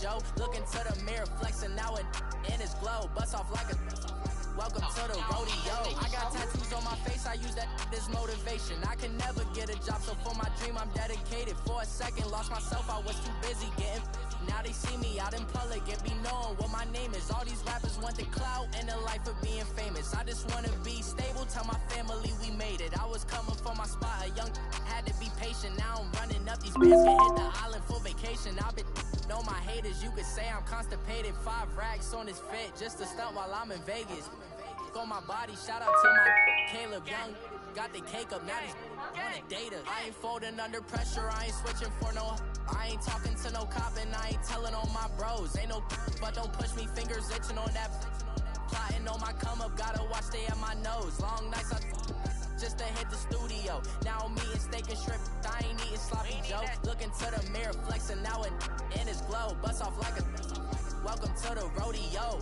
Joe. Look into the mirror, flexing now and in his glow. Bust off like a welcome to the rodeo. I got tattoos on my face, I use that as motivation. I can never get a job, so for my dream I'm dedicated. For a second, lost myself, I was too busy getting. Now they see me out in public and be knowing what my name is. All these rappers want the clout and the life of being famous. I just wanna be stable, tell my family we made it. I was coming for my spot, a young had to be patient. Now I'm running up these bands, can hit the island for vacation. I've been know my haters, you could say I'm constipated. 5 racks on his fit, just to stunt while I'm in Vegas. On my body, shout out to my Caleb Young. Got the cake up, now he's on the data. I ain't folding under pressure, I ain't switching for no. I ain't talking to no cop and I ain't telling on my bros. Ain't no but don't push me, fingers itching on that. Plotting on my come up, gotta watch stay at my nose. Long nights I just to hit the studio. Now I'm eating steak and shrimp, I ain't eating sloppy Joe. Looking to the mirror, flexing now and in his glow. Bust off like a welcome to the rodeo.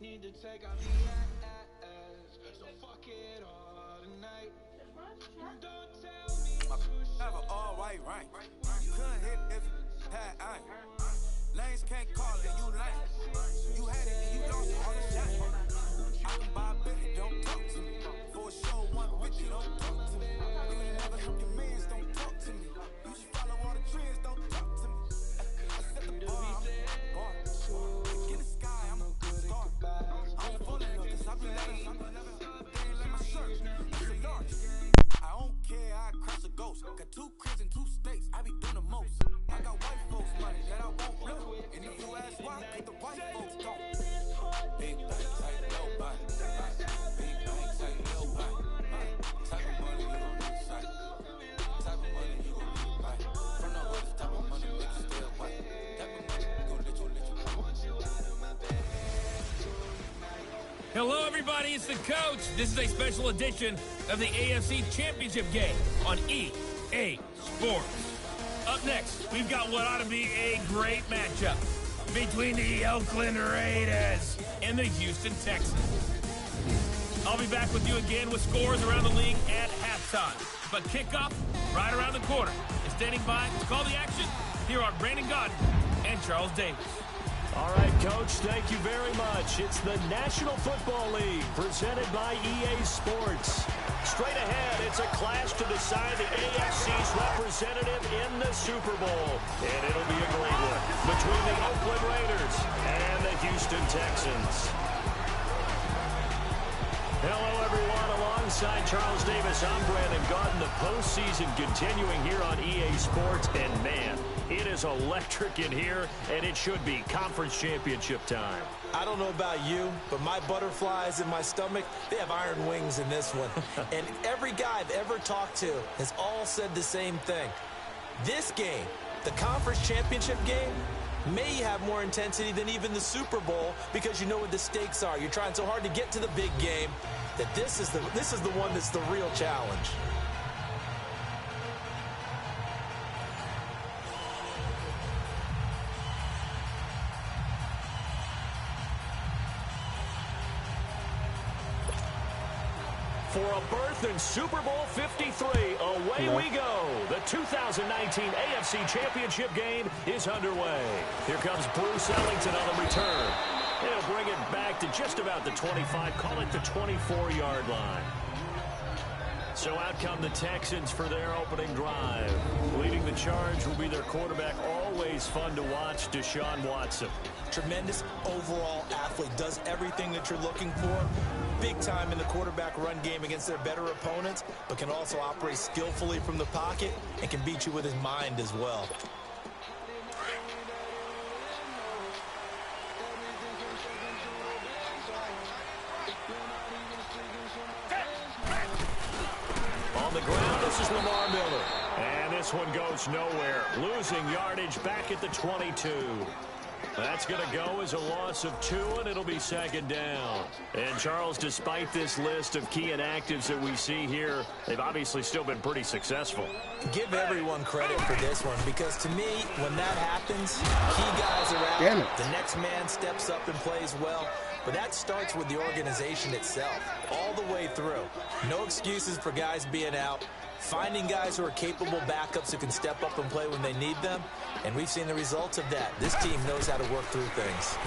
Need to take out the ass, so fuck it all tonight. Don't tell me I have an all-white rank. Couldn't hit if you had iron. Lanes can't call it, you lame. You had it and you lost it all the shot. I can buy a Billy, don't talk to me. For a show, 150, don't talk to me. You ain't never help your mans, don't talk to me. You should follow all the trends, don't talk to me. I set the bar, I'm bar. In the sky, I'm a star. I'm full of cause I be letting they ain't let my shirt. It's a large. I don't care, I crush a ghost. Got 2 cribs and 2 states, I be doing the most. I got white folks money that I won't blow. And if you ask why, cause the white folks don't. Big banks ain't nobody. Big banks ain't nobody. Type of money you gon' need sight. Type of money you gon' need right. From the hood, type of money make you stay white. Type of money you gon' let you Hello, everybody. It's the coach. This is a special edition of the AFC Championship game on EA Sports. Up next, we've got what ought to be a great matchup between the Oakland Raiders and the Houston Texans. I'll be back with you again with scores around the league at halftime. But kickoff right around the corner. And standing by to call the action, here are Brandon Gaudin and Charles Davis. All right, Coach, thank you very much. It's the National Football League presented by EA Sports. Straight ahead, it's a clash to decide the AFC's representative in the Super Bowl. And it'll be a great one between the Oakland Raiders and the Houston Texans. Hello, everyone. Alongside Charles Davis, I'm Brandon Gaudin. The postseason continuing here on EA Sports. And, man, it is electric in here, and it should be conference championship time. I don't know about you, but my butterflies in my stomach, they have iron wings in this one. And every guy I've ever talked to has all said the same thing. This game, the conference championship game, may have more intensity than even the Super Bowl because you know what the stakes are. You're trying so hard to get to the big game that this is the one that's the real challenge. For a berth in Super Bowl 53, away we go. The 2019 AFC Championship game is underway. Here comes Bruce Ellington on the return. He'll bring it back to just about the 25, call it the 24-yard line. So out come the Texans for their opening drive. Leading the charge will be their quarterback, always fun to watch, Deshaun Watson. Tremendous overall athlete, does everything that you're looking for. Big time in the quarterback run game against their better opponents, but can also operate skillfully from the pocket and can beat you with his mind as well. On the ground, this is Lamar Miller. And this one goes nowhere. Losing yardage back at the 22. That's going to go as a loss of 2, and it'll be second down. And, Charles, despite this list of key inactives that we see here, they've obviously still been pretty successful. Give everyone credit for this one, because to me, when that happens, key guys are out. The next man steps up and plays well. But that starts with the organization itself, all the way through. No excuses for guys being out. Finding guys who are capable backups who can step up and play when they need them. And we've seen the results of that. This team knows how to work through things.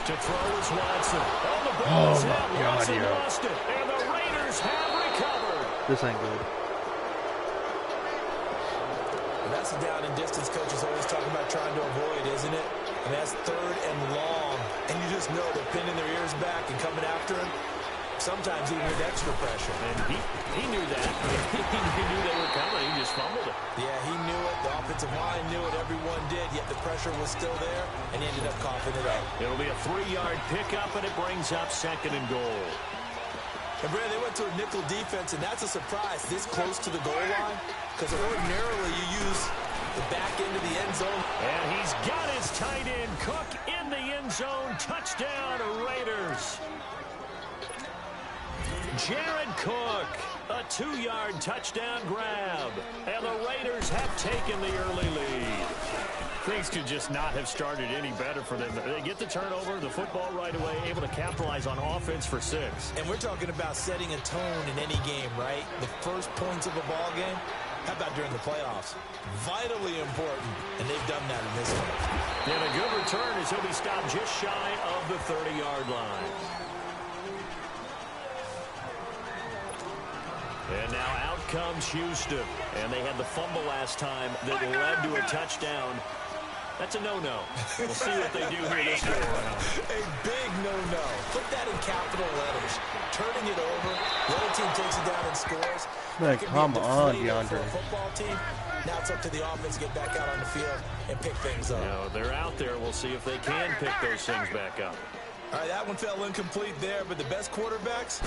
To throw is Watson. Oh, my God, Watson lost it. And the Raiders have recovered. This ain't good. And that's a down and distance coach is always talking about trying to avoid, isn't it? And that's 3rd and long. And you just know they're pinning their ears back and coming after him. Sometimes even with extra pressure. And he knew that. He knew they were coming. He just fumbled it. Yeah, he knew it. The offensive line knew it. Everyone did. Yet the pressure was still there, and he ended up coughing it up. It'll be a 3-yard pickup, and it brings up 2nd and goal. And, Brad, they went to a nickel defense, and that's a surprise this close to the goal line, because ordinarily you use the back end of the end zone. And he's got his tight end, Cook, in the end zone. Touchdown, Raiders. Jared Cook, a 2-yard touchdown grab. And the Raiders have taken the early lead. Things could just not have started any better for them. They get the turnover, the football right away, able to capitalize on offense for 6. And we're talking about setting a tone in any game, right? The first points of a ball game. How about during the playoffs? Vitally important, and they've done that in this one. And a good return as he'll be stopped just shy of the 30-yard line. And now out comes Houston. And they had the fumble last time that led to a touchdown. That's a no-no. We'll see what they do here this go around. A big no-no. Put that in capital letters. Turning it over. The other team takes it down and scores. Man, come on, DeAndre. For a football team. Now it's up to the offense to get back out on the field and pick things up. You know, they're out there. We'll see if they can pick those things back up. All right, that one fell incomplete there, but the best quarterbacks,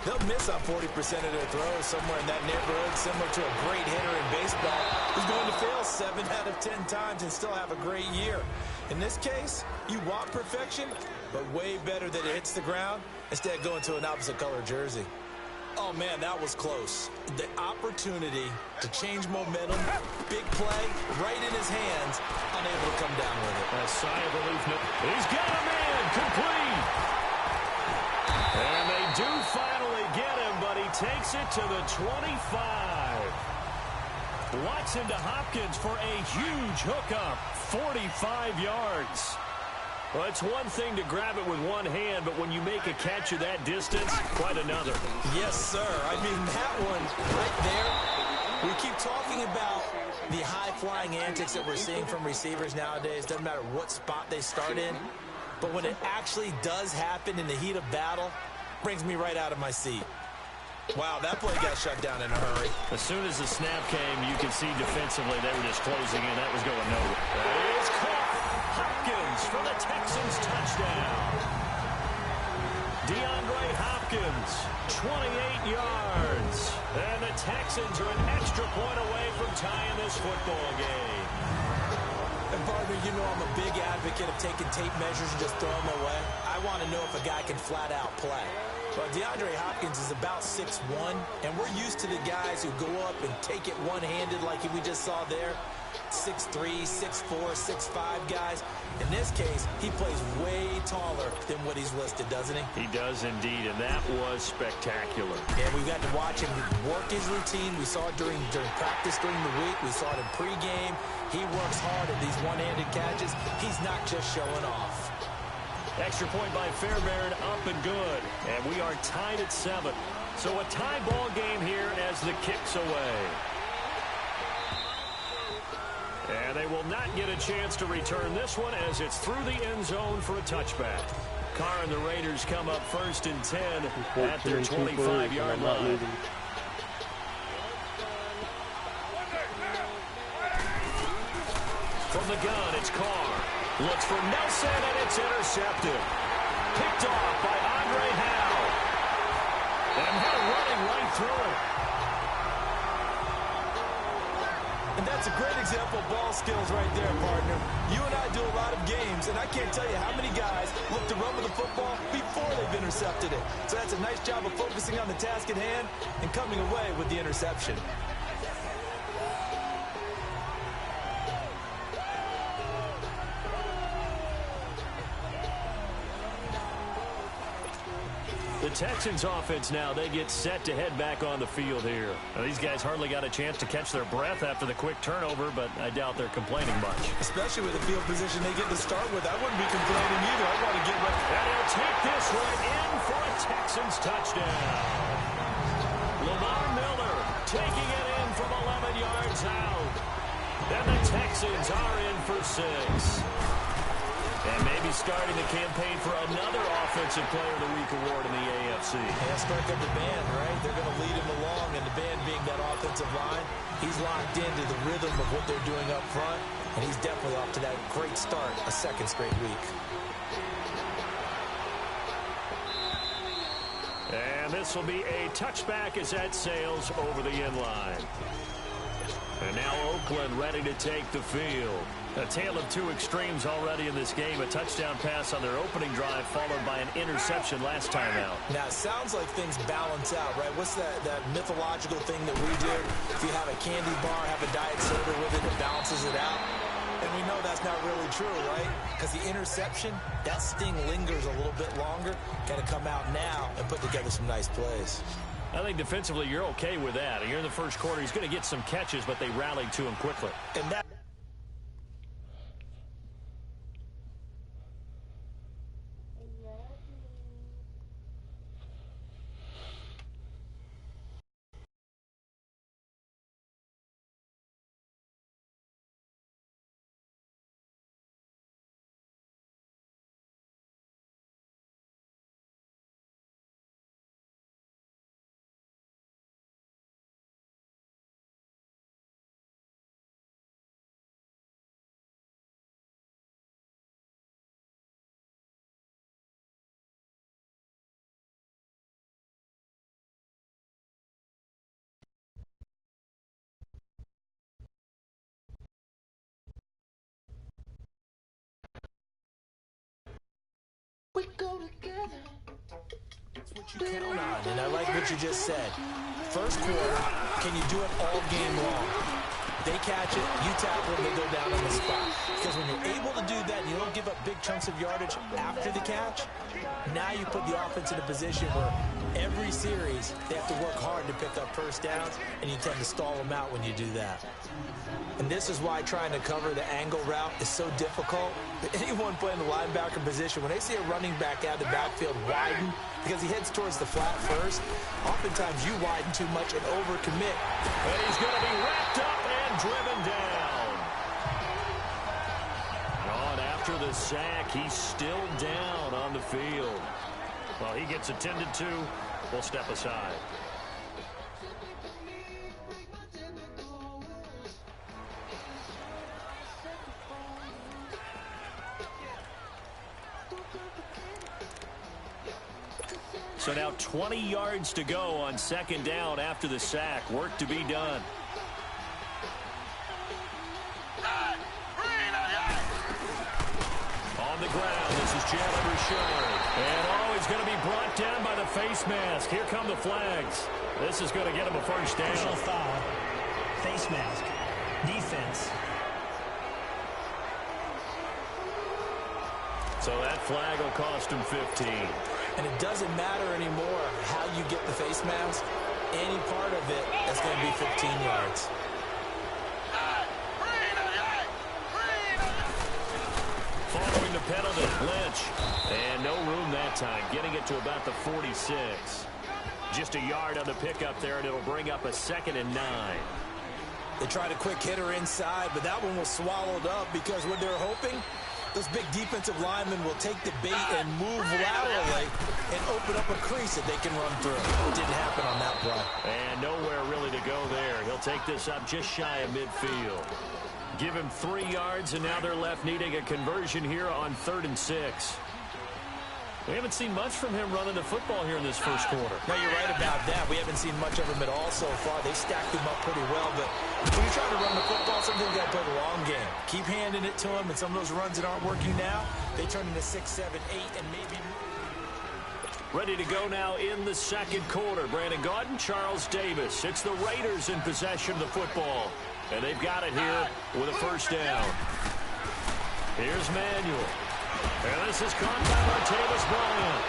they'll miss on 40% of their throws somewhere in that neighborhood, similar to a great hitter in baseball who's going to fail 7 out of 10 times and still have a great year. In this case, you want perfection, but way better that it hits the ground instead of going to an opposite color jersey. Oh, man, that was close. The opportunity to change momentum, big play, right in his hands, unable to come down with it. A sigh of relief. He's got a man, complete. And they do finally get him, but he takes it to the 25. Watson to Hopkins for a huge hookup, 45 yards. Well, it's one thing to grab it with one hand, but when you make a catch of that distance, quite another. Yes, sir. I mean, that one right there, we keep talking about the high-flying antics that we're seeing from receivers nowadays. Doesn't matter what spot they start in. But when it actually does happen in the heat of battle, brings me right out of my seat. Wow, that play got shut down in a hurry. As soon as the snap came, you could see defensively they were just closing in. That was going nowhere. It's caught. Hopkins for the Texans touchdown. DeAndre Hopkins, 28 yards. And the Texans are an extra point away from tying this football game. And partner, you know I'm a big advocate of taking tape measures and just throw them away. I want to know if a guy can flat out play. Well, DeAndre Hopkins is about 6'1", and we're used to the guys who go up and take it one-handed like we just saw there. 6'3", 6'4", 6'5" guys. In this case, he plays way taller than what he's listed, doesn't he? He does indeed, and that was spectacular. And we've got to watch him work his routine. We saw it during practice during the week. We saw it in pregame. He works hard at these one-handed catches. He's not just showing off. Extra point by Fairbairn, up and good. And we are tied at 7. So a tie ball game here as the kick's away. And they will not get a chance to return this one as it's through the end zone for a touchback. Carr and the Raiders come up 1st and 10 at their 25-yard line. From the gun, it's Carr. Looks for Nelson, and it's intercepted. Picked off by Andre Howe. And they're running right through it. And That's a great example of ball skills right there, partner. You and I do a lot of games, and I can't tell you how many guys look to run with the football before they've intercepted it. So that's a nice job of focusing on the task at hand and coming away with the interception. The Texans offense now, they get set to head back on the field here. Now, these guys hardly got a chance to catch their breath after the quick turnover, but I doubt they're complaining much. Especially with the field position they get to start with. I wouldn't be complaining either. I want to get ready. And he'll take this one in for a Texans touchdown. Lamar Miller taking it in from 11 yards out. And the Texans are in for 6. And maybe starting the campaign for another Offensive Player of the Week award in the AFC. Yeah, strike up the band, right? They're going to lead him along, and the band being that offensive line, he's locked into the rhythm of what they're doing up front, and he's definitely off to that great start, a second straight week. And this will be a touchback as that sails over the end line. And now Oakland ready to take the field. A tale of two extremes already in this game. A touchdown pass on their opening drive followed by an interception last time out. Now, it sounds like things balance out, right? What's that mythological thing that we do? If you have a candy bar, have a diet soda with it, it balances it out. And we know that's not really true, right? Because the interception, that sting lingers a little bit longer. Got to come out now and put together some nice plays. I think defensively you're okay with that. You're in the first quarter. He's going to get some catches, but they rallied to him quickly. And that... We go together. That's what you count on, and I like what you just said. First quarter, can you do it all game long? They catch it, you tackle them, they go down on the spot. Because when you're able to do that and you don't give up big chunks of yardage after the catch, now you put the offense in a position where every series they have to work hard to pick up first downs, and you tend to stall them out when you do that. And this is why trying to cover the angle route is so difficult. Anyone playing the linebacker position, when they see a running back out of the backfield widen, because he heads towards the flat first, oftentimes you widen too much and overcommit. And he's going to be wrapped up and driven down. On after the sack, he's still down on the field. Well, he gets attended to. We'll step aside. So now 20 yards to go on second down after the sack. Work to be done. On the ground, this is Jalen Richard. And he's going to be brought down by the face mask. Here come the flags. This is going to get him a first down. Personal foul. Face mask. Defense. So that flag will cost him 15. And it doesn't matter anymore how you get the face mask. Any part of it is going to be 15 yards. Following the penalty, Lynch. And no room that time, getting it to about the 46. Just a yard on the pickup there, and it'll bring up a 2nd and 9. They tried a quick hitter inside, but that one was swallowed up because what they're hoping, those big defensive linemen will take the bait and move laterally and open up a crease that they can run through. It didn't happen on that play. And nowhere really to go there. He'll take this up just shy of midfield. Give him 3 yards, and now they're left needing a conversion here on 3rd and 6. We haven't seen much from him running the football here in this first quarter. No, you're right about that. We haven't seen much of him at all so far. They stacked him up pretty well, but when you're trying to run the football, sometimes you got to play the long game. Keep handing it to him, and some of those runs that aren't working now, they turn into 6, 7, 8, and maybe... Ready to go now in the second quarter. Brandon Gaudin, Charles Davis. It's the Raiders in possession of the football, and they've got it here with a first down. Here's Manuel. And this is caught by Martavis Bryant.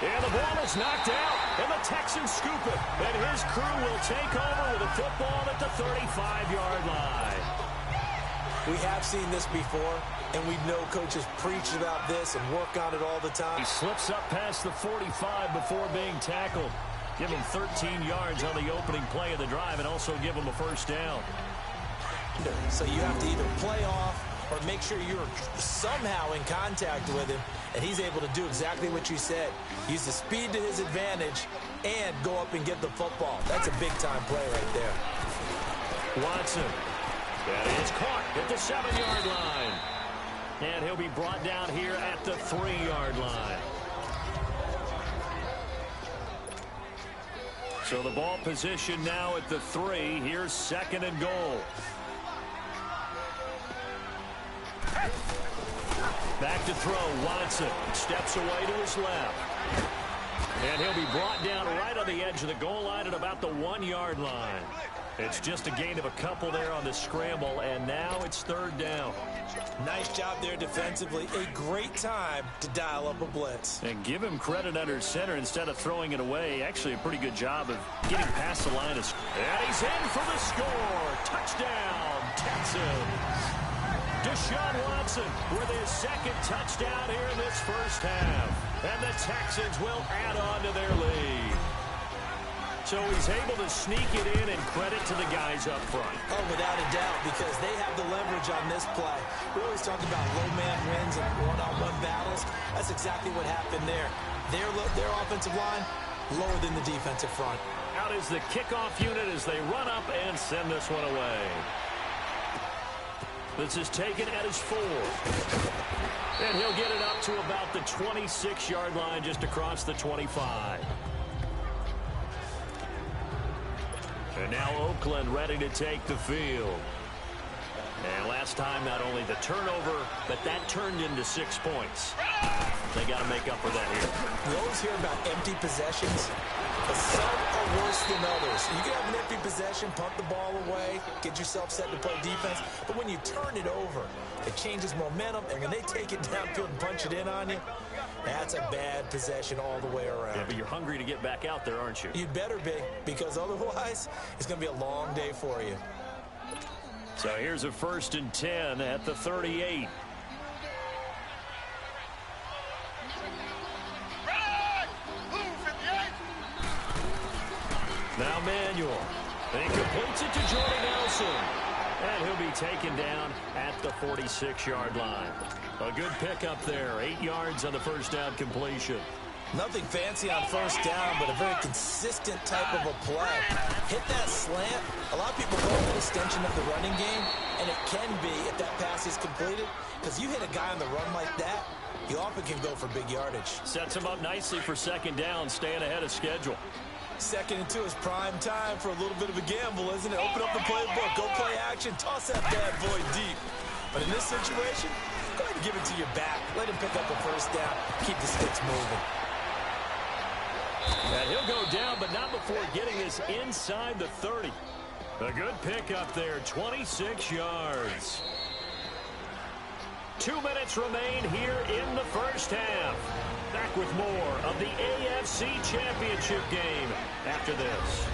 And the ball is knocked out, and the Texans scoop it. And his crew will take over with a football at the 35-yard line. We have seen this before, and we know coaches preach about this and work on it all the time. He slips up past the 45 before being tackled. Give him 13 yards on the opening play of the drive and also give him a first down. So you have to either play off or make sure you're somehow in contact with him, and he's able to do exactly what you said. Use the speed to his advantage and go up and get the football. That's a big-time play right there. Watson. That is caught at the 7-yard line. And he'll be brought down here at the 3-yard line. So the ball position now at the 3. Here's second and goal. Back to throw, Watson steps away to his left. And he'll be brought down right on the edge of the goal line at about the 1-yard line. It's just a gain of a couple there on the scramble, and now it's third down. Nice job there defensively. A great time to dial up a blitz. And give him credit under center instead of throwing it away. Actually a pretty good job of getting past the line. And he's in for the score. Touchdown, Texans. Deshaun Watson with his second touchdown here in this first half. And the Texans will add on to their lead. So he's able to sneak it in, and credit to the guys up front. Oh, without a doubt, because they have the leverage on this play. We always talk about low man wins and one-on-one battles. That's exactly what happened there. Their offensive line lower than the defensive front. Out is the kickoff unit as they run up and send this one away. This is taken at his 4. And he'll get it up to about the 26-yard line, just across the 25. And now Oakland ready to take the field. And last time, not only the turnover, but that turned into 6 points. They got to make up for that here. We always hear about empty possessions, but some are worse than others. You can have an empty possession, punt the ball away, get yourself set to play defense, but when you turn it over, it changes momentum, and when they take it downfield and punch it in on you, that's a bad possession all the way around. Yeah, but you're hungry to get back out there, aren't you? You'd better be, because otherwise, it's going to be a long day for you. So here's a 1st and 10 at the 38. Now Manuel. And he completes it to Jordy Nelson. And he'll be taken down at the 46-yard line. A good pickup there. 8 yards on the first down completion. Nothing fancy on first down, but a very consistent type of a play. Hit that slant. A lot of people call it an extension of the running game, and it can be if that pass is completed, because you hit a guy on the run like that, you often can go for big yardage. Sets him up nicely for second down, staying ahead of schedule. 2nd and 2 is prime time for a little bit of a gamble, isn't it? Open up the playbook, go play action, toss that bad boy deep. But in this situation, go ahead and give it to your back. Let him pick up a first down. Keep the sticks moving. And he'll go down, but not before getting this inside the 30. A good pickup there, 26 yards. 2 minutes remain here in the first half. Back with more of the AFC Championship game after this.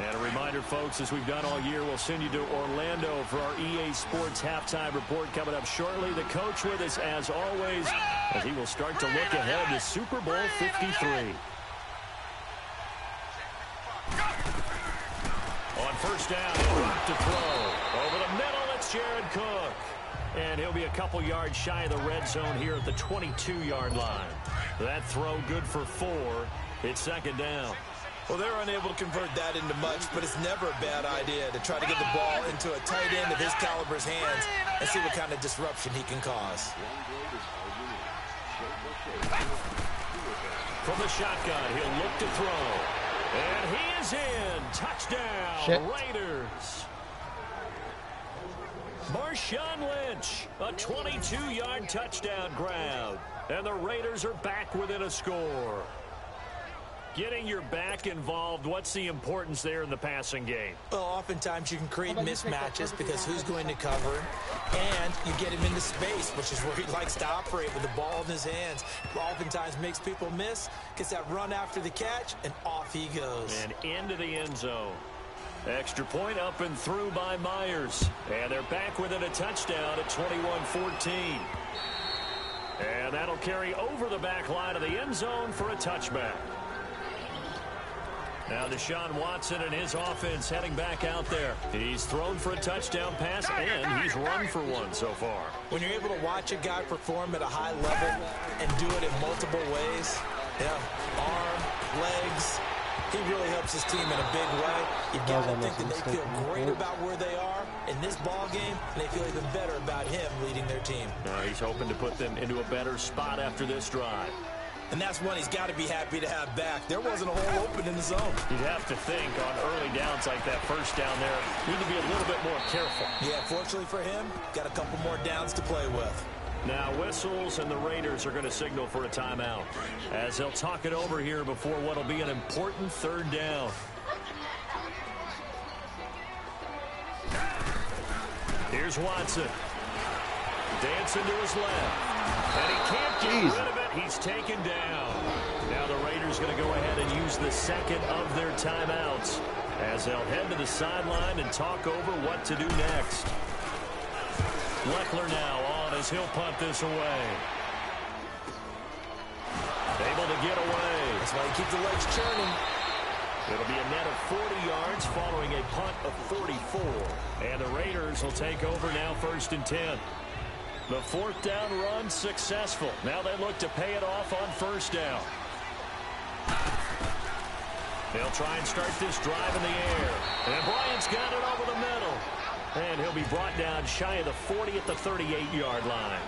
And a reminder, folks, as we've done all year, we'll send you to Orlando for our EA Sports halftime report coming up shortly. The coach with us, as always, as he will start to look ahead to Super Bowl 53. On first down, he'll drop to throw. Over the middle, it's Jared Cook. And he'll be a couple yards shy of the red zone here at the 22-yard line. That throw good for 4. It's second down. Well, they're unable to convert that into much, but it's never a bad idea to try to get the ball into a tight end of his caliber's hands and see what kind of disruption he can cause. From the shotgun, he'll look to throw. And he is in. Touchdown, Raiders. Marshawn Lynch, a 22-yard touchdown grab. And the Raiders are back within a score. Getting your back involved, what's the importance there in the passing game? Well, oftentimes you can create mismatches because who's going to cover, and you get him into space, which is where he likes to operate with the ball in his hands. Oftentimes makes people miss, gets that run after the catch, and off he goes. And into the end zone. Extra point up and through by Myers. And they're back within a touchdown at 21-14. And that'll carry over the back line of the end zone for a touchback. Now Deshaun Watson and his offense heading back out there. He's thrown for a touchdown pass, and he's run for one so far. When you're able to watch a guy perform at a high level and do it in multiple ways, arm, legs, he really helps his team in a big way. You've got to think that they feel great about where they are in this ball game, and they feel even better about him leading their team. He's hoping to put them into a better spot after this drive. And that's one he's got to be happy to have back. There wasn't a hole open in the zone. You'd have to think on early downs like that first down there, you need to be a little bit more careful. Yeah, fortunately for him, got a couple more downs to play with. Now whistles, and the Raiders are going to signal for a timeout as they'll talk it over here before what will be an important third down. Here's Watson. Dancing to his left. And he can't get rid of it. He's taken down. Now the Raiders going to go ahead and use the second of their timeouts as they'll head to the sideline and talk over what to do next. Leckler now on as he'll punt this away. Able to get away. That's why you keep the legs churning. It'll be a net of 40 yards following a punt of 44. And the Raiders will take over now 1st and 10. The fourth down run successful. Now they look to pay it off on 1st down. They'll try and start this drive in the air. And Bryant's got it over the middle. And he'll be brought down shy of the 40 at the 38-yard line.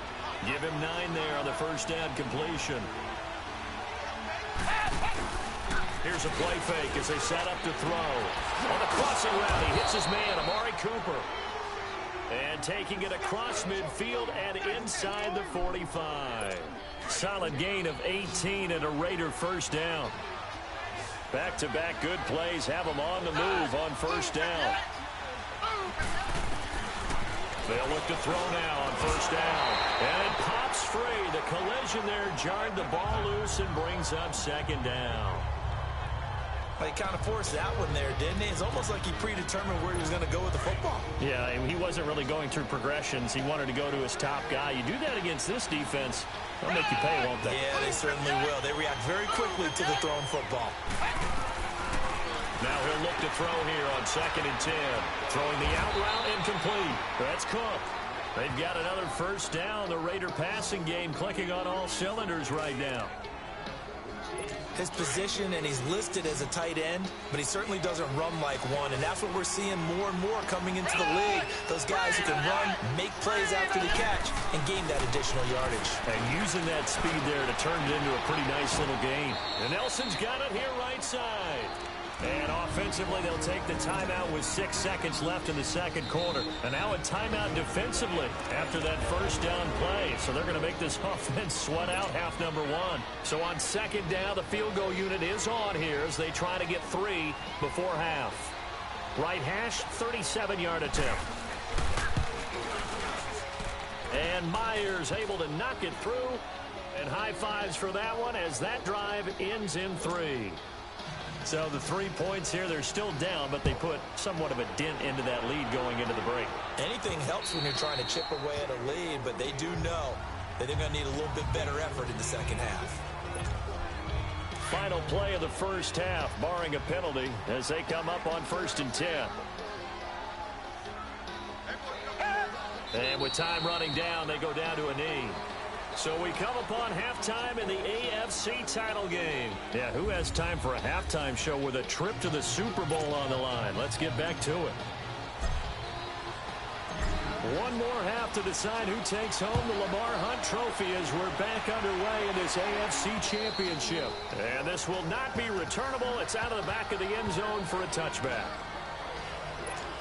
Give him 9 there on the 1st down completion. Here's a play fake as they set up to throw. On the crossing route, he hits his man, Amari Cooper. And taking it across midfield and inside the 45. Solid gain of 18 and a Raider 1st down. Back-to-back good plays have them on the move on 1st down. They'll look to throw now on 1st down. And it pops free. The collision there jarred the ball loose and brings up 2nd down. Well, he kind of forced that one there, didn't he? It's almost like he predetermined where he was going to go with the football. Yeah, he wasn't really going through progressions. He wanted to go to his top guy. You do that against this defense, they'll make you pay, won't they? Yeah, they certainly will. They react very quickly to the thrown football. Now he'll look to throw here on 2nd and 10. Throwing the out route incomplete. That's Cook. They've got another 1st down. The Raider passing game clicking on all cylinders right now. His position, and he's listed as a tight end, but he certainly doesn't run like one, and that's what we're seeing more and more coming into the league. Those guys who can run, make plays after the catch, and gain that additional yardage. And using that speed there to turn it into a pretty nice little gain. And Nelson's got it here right side. And offensively, they'll take the timeout with 6 seconds left in the 2nd quarter. And now a timeout defensively after that 1st down play. So they're going to make this offense sweat out half number 1. So on 2nd down, the field goal unit is on here as they try to get 3 before half. Right hash, 37-yard attempt. And Myers able to knock it through. And high fives for that one as that drive ends in 3. So the 3 points here, they're still down, but they put somewhat of a dent into that lead going into the break. Anything helps when you're trying to chip away at a lead, but they do know that they're going to need a little bit better effort in the 2nd half. Final play of the 1st half, barring a penalty, as they come up on 1st and 10. And with time running down, they go down to a knee. So we come upon halftime in the AFC title game. Yeah, who has time for a halftime show with a trip to the Super Bowl on the line? Let's get back to it. One more half to decide who takes home the Lamar Hunt Trophy as we're back underway in this AFC Championship. And this will not be returnable. It's out of the back of the end zone for a touchback.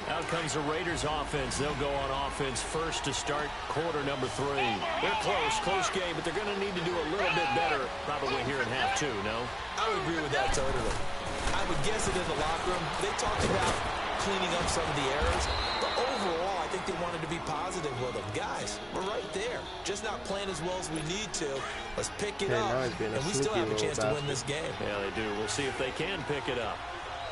Out comes the Raiders offense. They'll go on offense first to start quarter number 3. They're close game, but they're going to need to do a little bit better probably here in half 2, no? I would agree with that totally. I would guess it in the locker room. They talked about cleaning up some of the errors, but overall, I think they wanted to be positive with them. Guys, we're right there. Just not playing as well as we need to. Let's pick it up, and we still have a chance to win this game. Yeah, they do. We'll see if they can pick it up.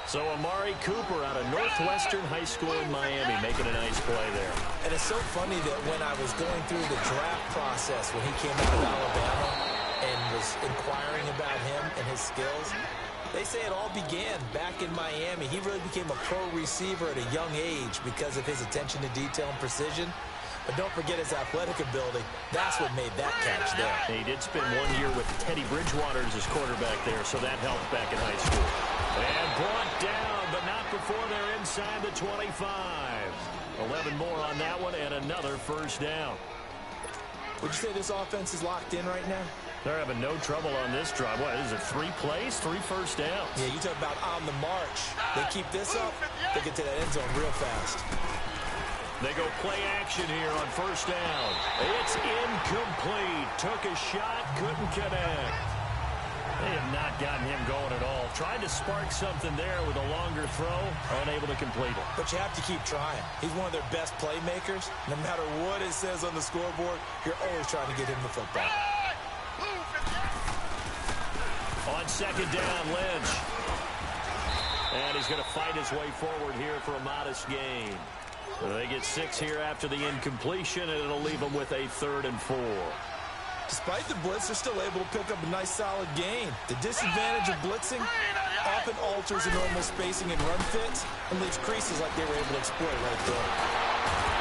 So Amari Cooper out of Northwestern High School in Miami making a nice play there. And it's so funny that when I was going through the draft process when he came out of Alabama and was inquiring about him and his skills, they say it all began back in Miami. He really became a pro receiver at a young age because of his attention to detail and precision. But don't forget his athletic ability. That's what made that catch there. He did spend 1 year with Teddy Bridgewater as his quarterback there, so that helped back in high school. And brought down, but not before they're inside the 25. 11 more on that one, and another first down. Would you say this offense is locked in right now? They're having no trouble on this drive. What is it, 3 plays, 3 first downs? Yeah, you talk about on the march. They keep this up, they get to that end zone real fast. They go play action here on first down. It's incomplete. Took a shot, couldn't connect. They have not gotten him going at all. Tried to spark something there with a longer throw, unable to complete it. But you have to keep trying. He's one of their best playmakers. No matter what it says on the scoreboard, you're always trying to get him the football. On second down, Lynch. And he's going to fight his way forward here for a modest gain. They get 6 here after the incompletion, and it'll leave them with a 3rd and 4. Despite the blitz, they're still able to pick up a nice solid gain. The disadvantage of blitzing often alters the normal spacing and run fits and leaves creases like they were able to exploit right there.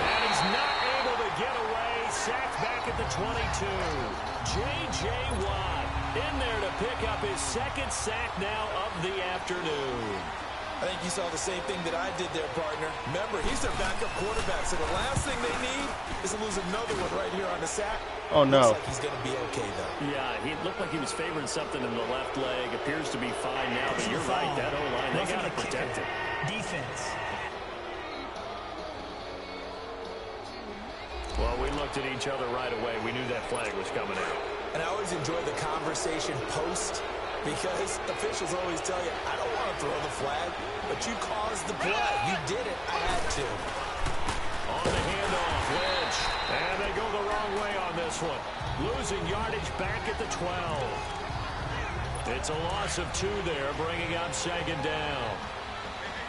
And he's not able to get away. Sacked back at the 22. J.J. Watt in there to pick up his 2nd sack now of the afternoon. I think you saw the same thing that I did there, partner. Remember, he's their backup quarterback, so the last thing they need is to lose another one right here on the sack. Oh, no. Looks like he's going to be okay, though. Yeah, he looked like he was favoring something in the left leg. Appears to be fine now, but you're right. That O-line, they got to protect it. Defense. Well, we looked at each other right away. We knew that flag was coming out. And I always enjoy the conversation post, because officials always tell you, I don't want to throw the flag, but you caused the play. You did it. I had to. On the handoff, Lynch. And they go the wrong way on this one. Losing yardage back at the 12. It's a loss of 2 there, bringing up 2nd down.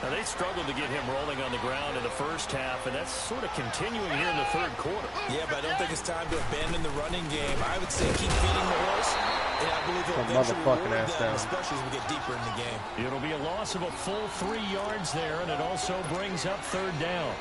Now, they struggled to get him rolling on the ground in the first half, and that's sort of continuing here in the 3rd quarter. Yeah, but I don't think it's time to abandon the running game. I would say keep feeding the horse, and I believe he'll eventually reward them, especially as we get deeper in the game. It'll be a loss of a full 3 yards there, and it also brings up 3rd down.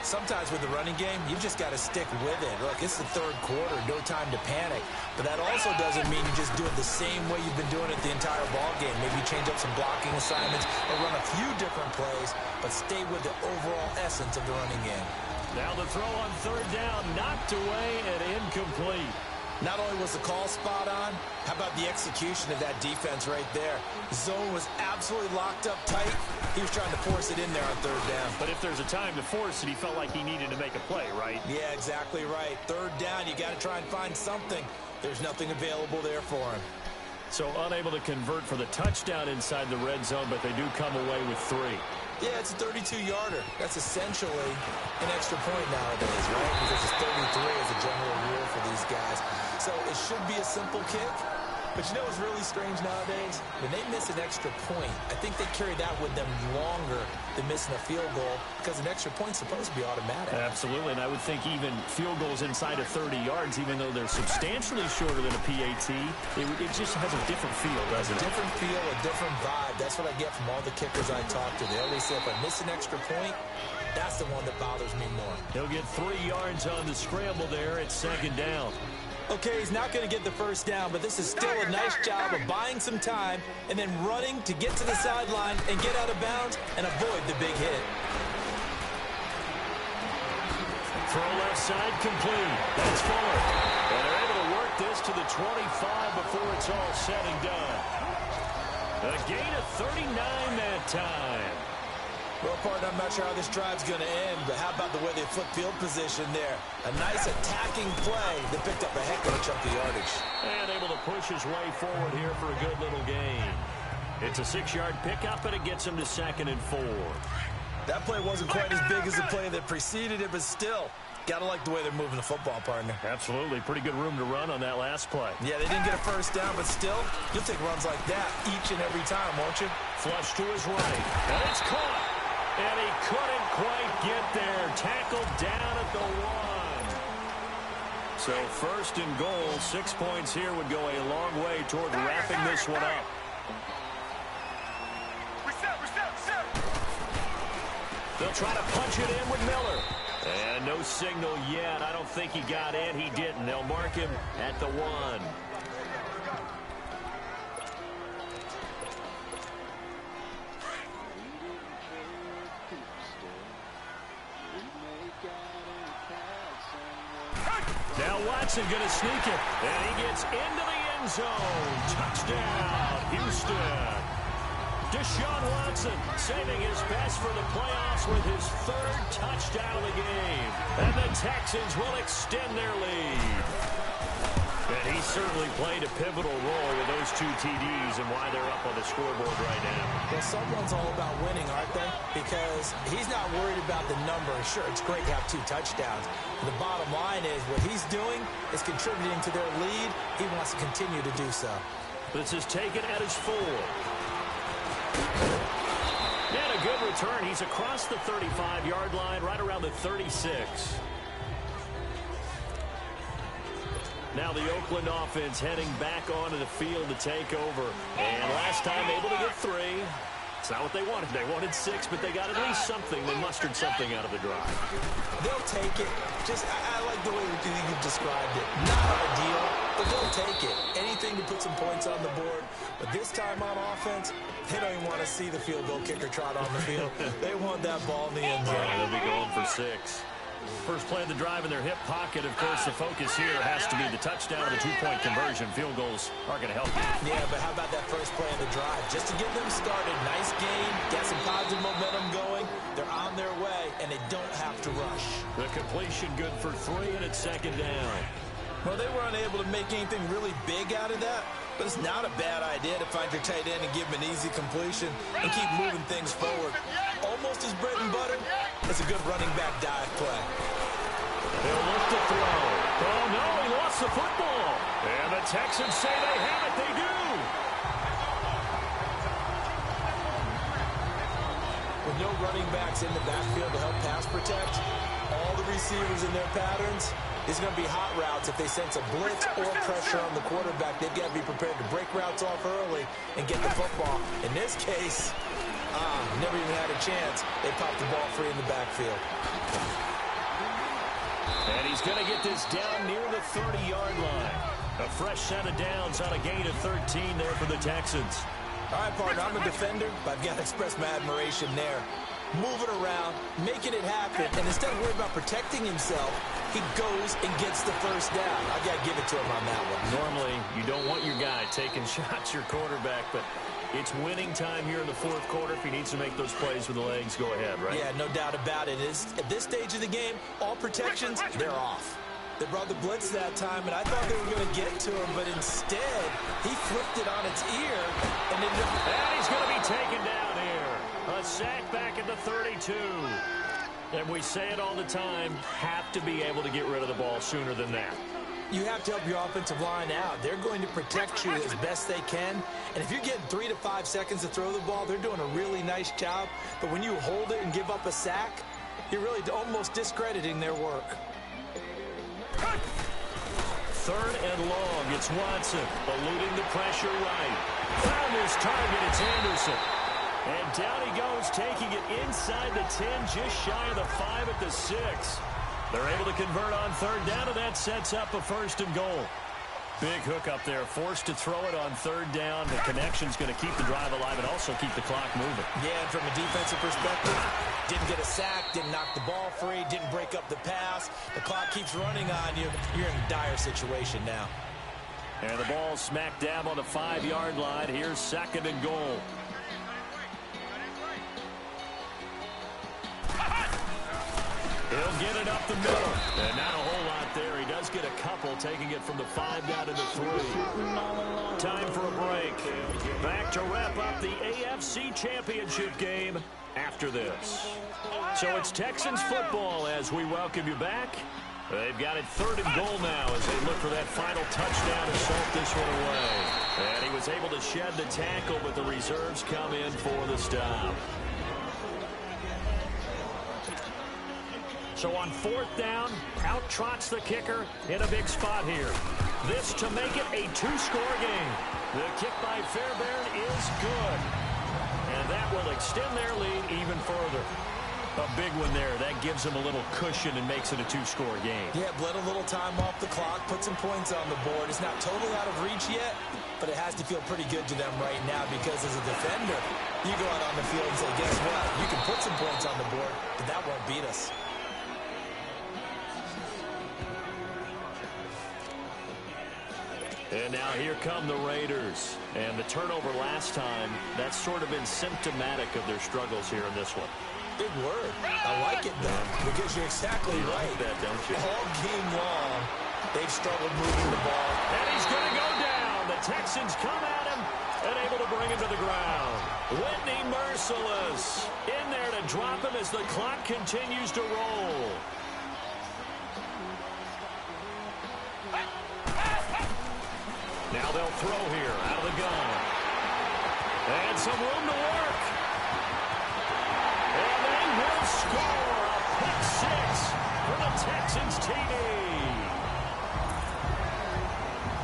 Sometimes with the running game, you've just got to stick with it. Look, it's the 3rd quarter, no time to panic. But that also doesn't mean you just do it the same way you've been doing it the entire ball game. Maybe change up some blocking assignments or run a few different plays, but stay with the overall essence of the running game. Now the throw on 3rd down, knocked away and incomplete. Not only was the call spot on, how about the execution of that defense right there? Zone was absolutely locked up tight. He was trying to force it in there on 3rd down. But if there's a time to force it, he felt like he needed to make a play, right? Yeah, exactly right. 3rd down, you got to try and find something. There's nothing available there for him. So unable to convert for the touchdown inside the red zone, but they do come away with 3. Yeah, it's a 32-yarder. That's essentially an extra point nowadays, right? Because it's 33 as a general rule for these guys. So it should be a simple kick. But you know what's really strange nowadays? When they miss an extra point, I think they carry that with them longer than missing a field goal because an extra point's supposed to be automatic. Absolutely, and I would think even field goals inside of 30 yards, even though they're substantially shorter than a PAT, it just has a different feel, doesn't it? A different feel, a different vibe. That's what I get from all the kickers I talk to. They always say if I miss an extra point, that's the one that bothers me more. He'll get 3 yards on the scramble there at 2nd down. Okay, he's not going to get the first down, but this is still a nice job of buying some time and then running to get to the sideline and get out of bounds and avoid the big hit. Throw left side complete. That's Fuller. And they're able to work this to the 25 before it's all said and done. A gain of 39 that time. Well, partner, I'm not sure how this drive's going to end, but how about the way they flip field position there? A nice attacking play that picked up a heck of a chunk of yardage. And able to push his way forward here for a good little gain. It's a 6-yard pickup, and it gets him to 2nd and 4. That play wasn't quite as big as the play that preceded it, but still, got to like the way they're moving the football, partner. Absolutely. Pretty good room to run on that last play. Yeah, they didn't get a first down, but still, you'll take runs like that each and every time, won't you? Flush to his right, and it's caught. And he couldn't quite get there. Tackled down at the 1. So 1st and goal, 6 points here would go a long way toward wrapping this one up. They'll try to punch it in with Miller. And no signal yet. I don't think he got in. He didn't. They'll mark him at the 1. Now Watson going to sneak it, and he gets into the end zone. Touchdown, Houston. Deshaun Watson saving his best for the playoffs with his 3rd touchdown of the game. And the Texans will extend their lead. And he certainly played a pivotal role with those 2 TDs and why they're up on the scoreboard right now. Well, someone's all about winning, aren't they? Because he's not worried about the number. Sure, it's great to have 2 touchdowns. But the bottom line is what he's doing is contributing to their lead. He wants to continue to do so. This is taken at his 4. And a good return. He's across the 35-yard line, right around the 36. Now the Oakland offense heading back onto the field to take over. And last time able to get 3. It's not what they wanted. They wanted 6, but they got at least something. They mustered something out of the drive. They'll take it. I like the way you described it. Not ideal, but they'll take it. Anything to put some points on the board. But this time on offense, they don't even want to see the field goal kicker trot on the field. They want that ball in the end zone. They'll be going for 6. First play of the drive in their hip pocket. Of course, the focus here has to be the touchdown and the 2-point conversion. Field goals are going to help you. Yeah, but how about that first play of the drive? Just to get them started. Nice game. Got some positive momentum going. They're on their way, and they don't have to rush. The completion good for 3, and it's 2nd down. Well, they were unable to make anything really big out of that, but it's not a bad idea to find your tight end and give him an easy completion and keep moving things forward. Almost as bread and butter. It's a good running back dive play. They'll look to throw. Oh, no, he lost the football. And the Texans say they have it. They do. With no running backs in the backfield to help pass protect, all the receivers in their patterns, it's going to be hot routes. If they sense a blitz or pressure on the quarterback, they've got to be prepared to break routes off early and get the football. In this case, never even had a chance. They popped the ball free in the backfield. And he's going to get this down near the 30-yard line. A fresh set of downs on a gain of 13 there for the Texans. All right, partner, I'm a defender, but I've got to express my admiration there. Moving around, making it happen, and instead of worrying about protecting himself, he goes and gets the first down. I've got to give it to him on that one. Normally, you don't want your guy taking shots, your quarterback, but it's winning time here in the 4th quarter. If he needs to make those plays with the legs, go ahead, right? Yeah, no doubt about it. At this stage of the game, all protections, they're off. They brought the blitz that time, and I thought they were going to get to him, but instead, he flipped it on its ear. And he's going to be taken down here. A sack back at the 32. And we say it all the time, have to be able to get rid of the ball sooner than that. You have to help your offensive line out. They're going to protect you as best they can. And if you're getting 3 to 5 seconds to throw the ball, they're doing a really nice job. But when you hold it and give up a sack, you're really almost discrediting their work. 3rd and long. It's Watson eluding the pressure right. Found his target. It's Anderson. And down he goes, taking it inside the 10, just shy of the 5 at the 6. They're able to convert on third down, and that sets up a 1st and goal. Big hook up there, forced to throw it on third down. The connection's going to keep the drive alive and also keep the clock moving. Yeah, and from a defensive perspective, didn't get a sack, didn't knock the ball free, didn't break up the pass. The clock keeps running on you. You're in a dire situation now. And the ball smack dab on the 5-yard line. Here's 2nd and goal. He'll get it up the middle. And not a whole lot there. He does get a couple, taking it from the 5 down to the 3. Time for a break. Back to wrap up the AFC Championship game after this. So it's Texans football as we welcome you back. They've got it 3rd and goal now as they look for that final touchdown to salt this one away. And he was able to shed the tackle, but the reserves come in for the stop. So on 4th down, out trots the kicker in a big spot here. This to make it a 2-score game. The kick by Fairbairn is good. And that will extend their lead even further. A big one there. That gives them a little cushion and makes it a 2-score game. Yeah, bled a little time off the clock, put some points on the board. It's not totally out of reach yet, but it has to feel pretty good to them right now because as a defender, you go out on the field and say, guess what? You can put some points on the board, but that won't beat us. And now here come the Raiders. And the turnover last time, that's sort of been symptomatic of their struggles here in this one. Big word. I like it, though, because you're exactly right. Like that, don't you? All game long, they've struggled moving the ball. And he's going to go down. The Texans come at him and able to bring him to the ground. Whitney merciless in there to drop him as the clock continues to roll. Now they'll throw here out of the gun. And some room to work. And they will score a pick 6 for the Texans TD.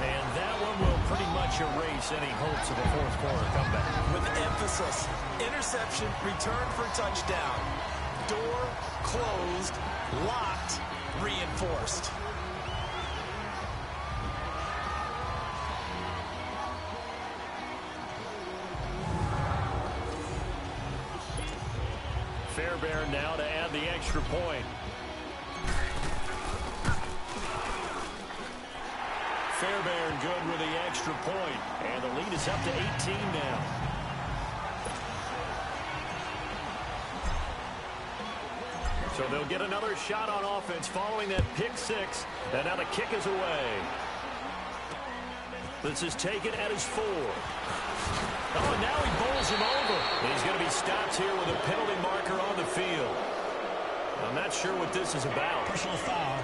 And that one will pretty much erase any hopes of a 4th quarter comeback. With emphasis, interception, return for touchdown. Door closed, locked, reinforced. Fairbairn now to add the extra point. Fairbairn good with the extra point. And the lead is up to 18 now. So they'll get another shot on offense following that pick 6. And now the kick is away. This is taken at his 4. Oh, and now he bowls him over. He's going to be stopped here with a penalty marker on the field. I'm not sure what this is about. Personal foul.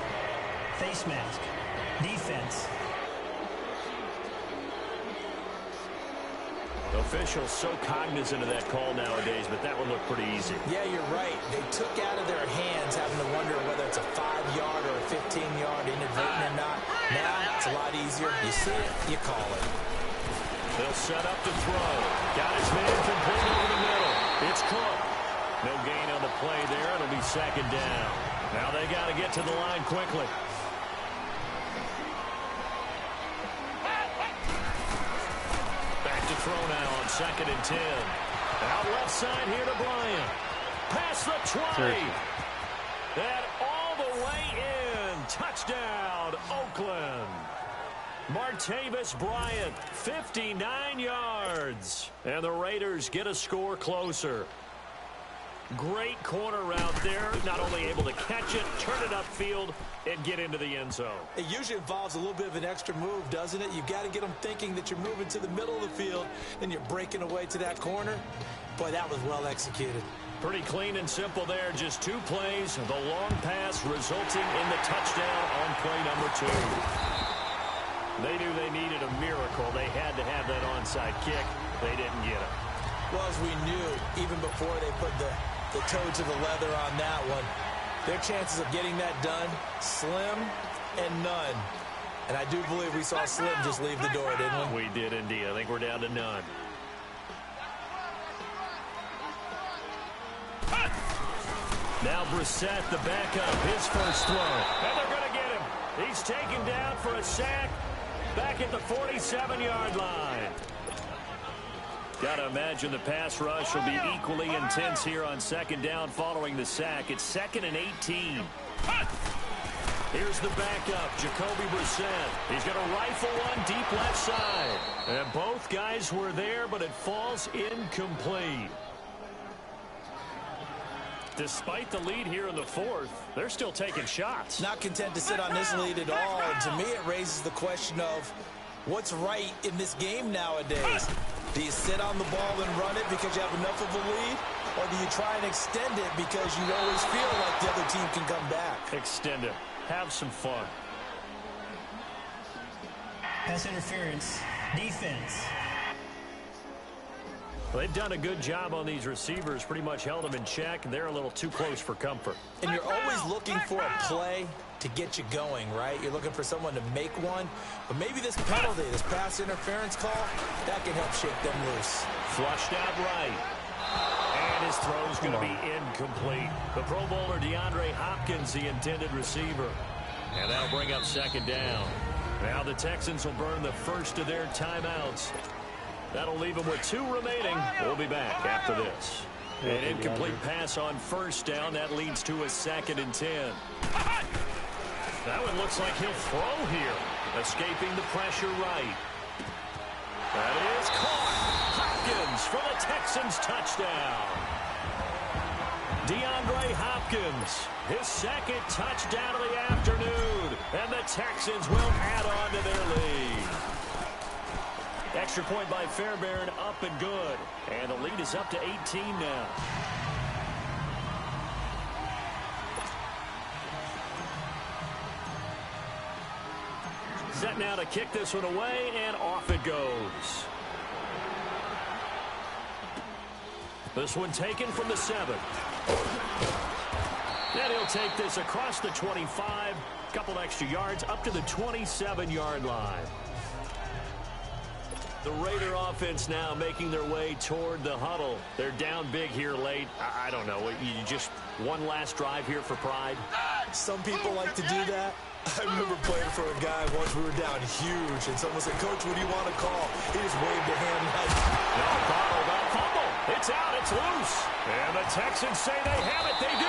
Face mask. Defense. Officials so cognizant of that call nowadays, but that one looked pretty easy. Yeah, you're right. They took out of their hands having to wonder whether it's a 5-yard or a 15-yard inadvertent or not. Now it's a lot easier. You see it, you call it. They'll set up to throw. Got his man complete over the middle. It's Cook. No gain on the play there. It'll be 2nd down. Now they got to get to the line quickly. Back to throw now on 2nd and 10. Out left side here to Bryant. Past the 20. And all the way in. Touchdown, Oakland. Martavis Bryant, 59 yards. And the Raiders get a score closer. Great corner route there. Not only able to catch it, turn it upfield, and get into the end zone. It usually involves a little bit of an extra move, doesn't it? You've got to get them thinking that you're moving to the middle of the field and you're breaking away to that corner. Boy, that was well executed. Pretty clean and simple there. Just 2 plays. The long pass resulting in the touchdown on play number 2. They knew they needed a miracle. They had to have that onside kick. They didn't get it. Well, as we knew, even before they put the toe to the leather on that one, their chances of getting that done, slim and none. And I do believe we saw Slim just leave the door, didn't we? We did indeed. I think we're down to none. Now Brissett, the backup, his first throw. And they're going to get him. He's taken down for a sack back at the 47-yard line. Got to imagine the pass rush will be equally intense here on second down following the sack. It's 2nd and 18. Here's the backup, Jacoby Brissett. He's going to rifle one deep left side. And both guys were there, but it falls incomplete. Despite the lead here in the fourth, they're still taking shots. Not content to sit on this lead at all. And to me, it raises the question of what's right in this game nowadays. Do you sit on the ball and run it because you have enough of a lead? Or do you try and extend it because you always feel like the other team can come back? Extend it. Have some fun. Pass interference. Defense. Well, they've done a good job on these receivers, pretty much held them in check, and they're a little too close for comfort. And you're always looking for a play to get you going, right? You're looking for someone to make one. But maybe this penalty, this pass interference call, that can help shake them loose. Flushed out right. And his throw's going to be incomplete. The Pro Bowler DeAndre Hopkins, the intended receiver. And that'll bring up second down. Now the Texans will burn the first of their timeouts. That'll leave them with 2 remaining. We'll be back after this. An incomplete pass on first down. That leads to a 2nd and 10. That one looks like he'll throw here. Escaping the pressure right. That is caught. Hopkins for the Texans touchdown. DeAndre Hopkins, his 2nd touchdown of the afternoon. And the Texans will add on to their lead. Extra point by Fairbairn, up and good. And the lead is up to 18 now. Set now to kick this one away, and off it goes. This one taken from the 7. And he'll take this across the 25. Couple extra yards up to the 27-yard line. The Raider offense now making their way toward the huddle. They're down big here late. I don't know. You just one last drive here for pride? Some people like to do that. I remember playing for a guy once. We were down huge, and someone said, "Coach, what do you want to call?" He just waved a hand like, no, fumble. It's out. It's loose. And the Texans say they have it. They do.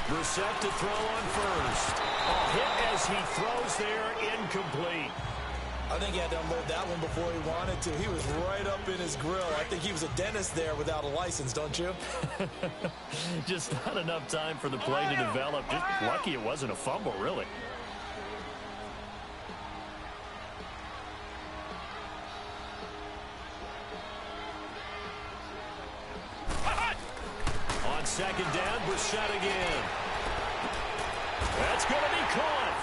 Brissett to throw on first. A hit as he throws there, incomplete. I think he had to unload that one before he wanted to. He was right up in his grill. I think he was a dentist there without a license, don't you? Just not enough time for the play to develop. Just lucky it wasn't a fumble, really. On second down, Brissett again. That's going to be caught.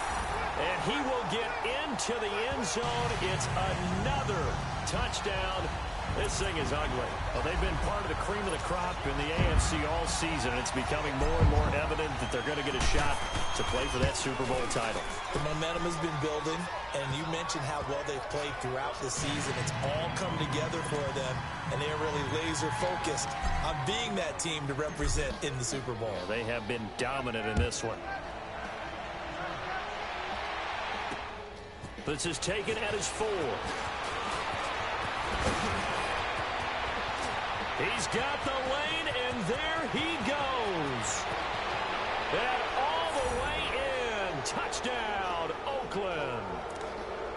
And he will get into the end zone. It's another touchdown. This thing is ugly. Well, they've been part of the cream of the crop in the AFC all season. It's becoming more and more evident that they're going to get a shot to play for that Super Bowl title. The momentum has been building, and you mentioned how well they've played throughout the season. It's all come together for them, and they're really laser-focused on being that team to represent in the Super Bowl. Yeah, they have been dominant in this one. This is taken at his 4. He's got the lane, and there he goes. And all the way in. Touchdown, Oakland.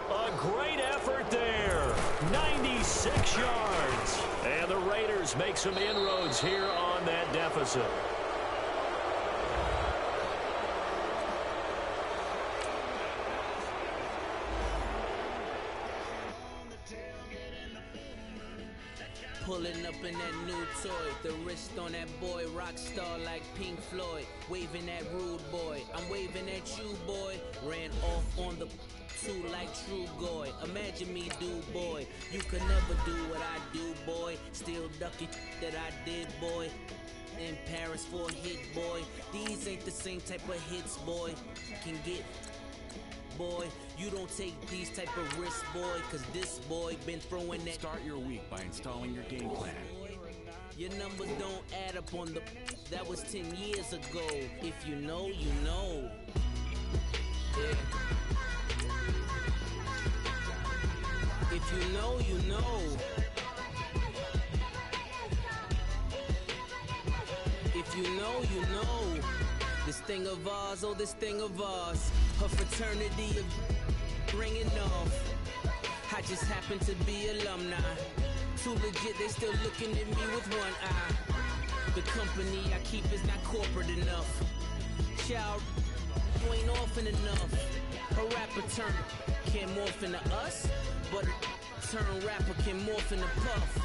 A great effort there. 96 yards. And the Raiders make some inroads here on that deficit. Pulling up in that new toy, the wrist on that boy, rock star like Pink Floyd, waving at rude boy, I'm waving at you boy, ran off on the two like true goy, imagine me do boy, you could never do what I do boy, still ducking that I did boy, in Paris for a hit, boy. These ain't the same type of hits, boy. Can get, boy. You don't take these type of risks, boy, cause this boy been throwing that. Start your week by installing your game plan. Your numbers don't add up on the. That was 10 years ago. If you know, you know. Yeah. If you know, you know. If you know, you know. This thing of ours, oh, this thing of ours. Her fraternity of ringing off. I just happen to be alumni. Too legit, they still looking at me with one eye. The company I keep is not corporate enough. Child, you ain't often enough. A rapper turn can't morph into us, but a turn rapper can morph into Puff.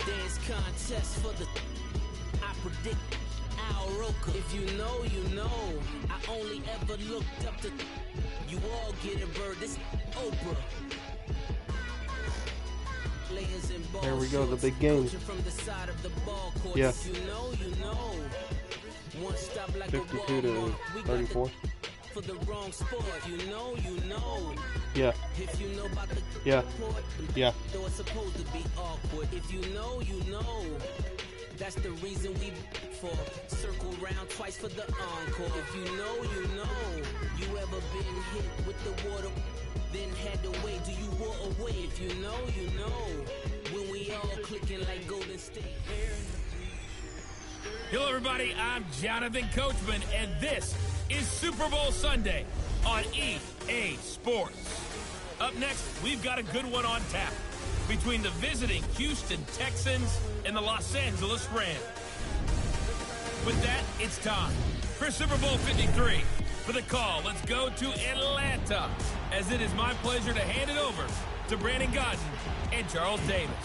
Dance contest for the I predict Al Roker. If you know, you know. I only ever looked up to you all get a bird. This Oprah. There we go, the big game. Yeah. 52 to 34. For the wrong sport, you know, you know. Yeah. If you know about the yeah. Yeah. Though it's supposed to be awkward. If you know, you know. That's the reason we for circle round twice for the encore. If you know, you know. You ever been hit with the water, then had to wait? Do you walk away? If you know, you know. When we all clicking like Golden State. Hello, everybody. I'm Jonathan Coachman, and this is Super Bowl Sunday on EA Sports. Up next, we've got a good one on tap between the visiting Houston Texans and the Los Angeles Rams. With that, it's time for Super Bowl 53. For the call, let's go to Atlanta, as it is my pleasure to hand it over to Brandon Godden and Charles Davis.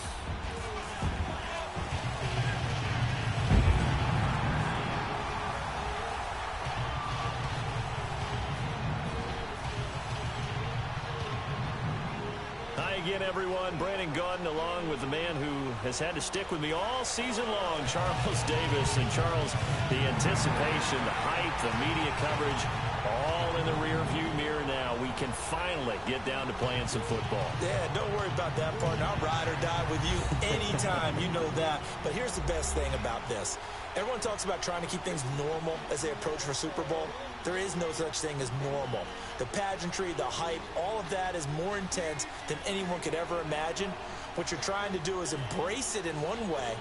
Hi again, everyone. Brandon Godden along with the man who has had to stick with me all season long, Charles Davis. And Charles, the anticipation, the hype, the media coverage, all in the rear-view mirror now. We can finally get down to playing some football. Yeah, don't worry about that, partner. I'll ride or die with you anytime. You know that. But here's the best thing about this. Everyone talks about trying to keep things normal as they approach for Super Bowl. There is no such thing as normal. The pageantry, the hype, all of that is more intense than anyone could ever imagine. What you're trying to do is embrace it in one way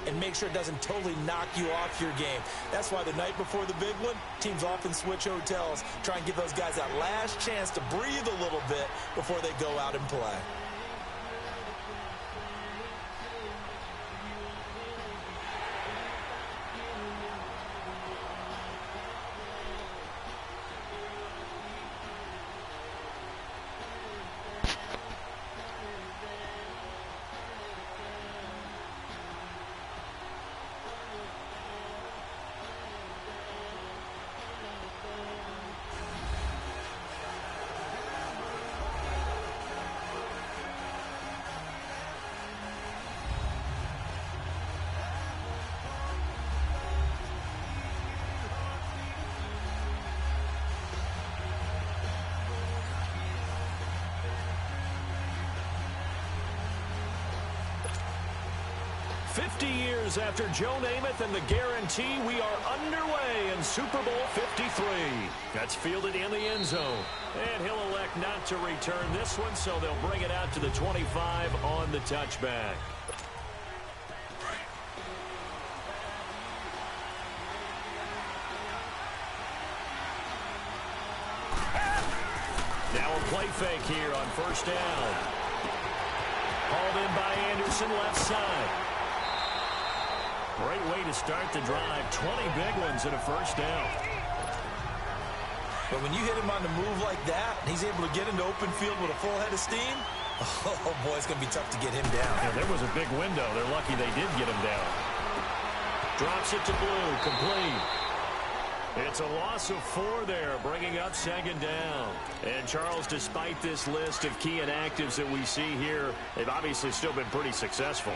and make sure it doesn't totally knock you off your game. That's why the night before the big one, teams often switch hotels, try and give those guys that last chance to breathe a little bit before they go out and play. Years after Joe Namath and the guarantee, we are underway in Super Bowl 53. That's fielded in the end zone. And he'll elect not to return this one, so they'll bring it out to the 25 on the touchback. Now a play fake here on first down. Hauled in by Anderson, left side. Great way to start the drive. 20 big ones and a first down. But when you hit him on the move like that, and he's able to get into open field with a full head of steam, oh boy, it's going to be tough to get him down. Yeah, there was a big window. They're lucky they did get him down. Drops it to Blue, complete. It's a loss of 4 there, bringing up second down. And, Charles, despite this list of key inactives that we see here, they've obviously still been pretty successful.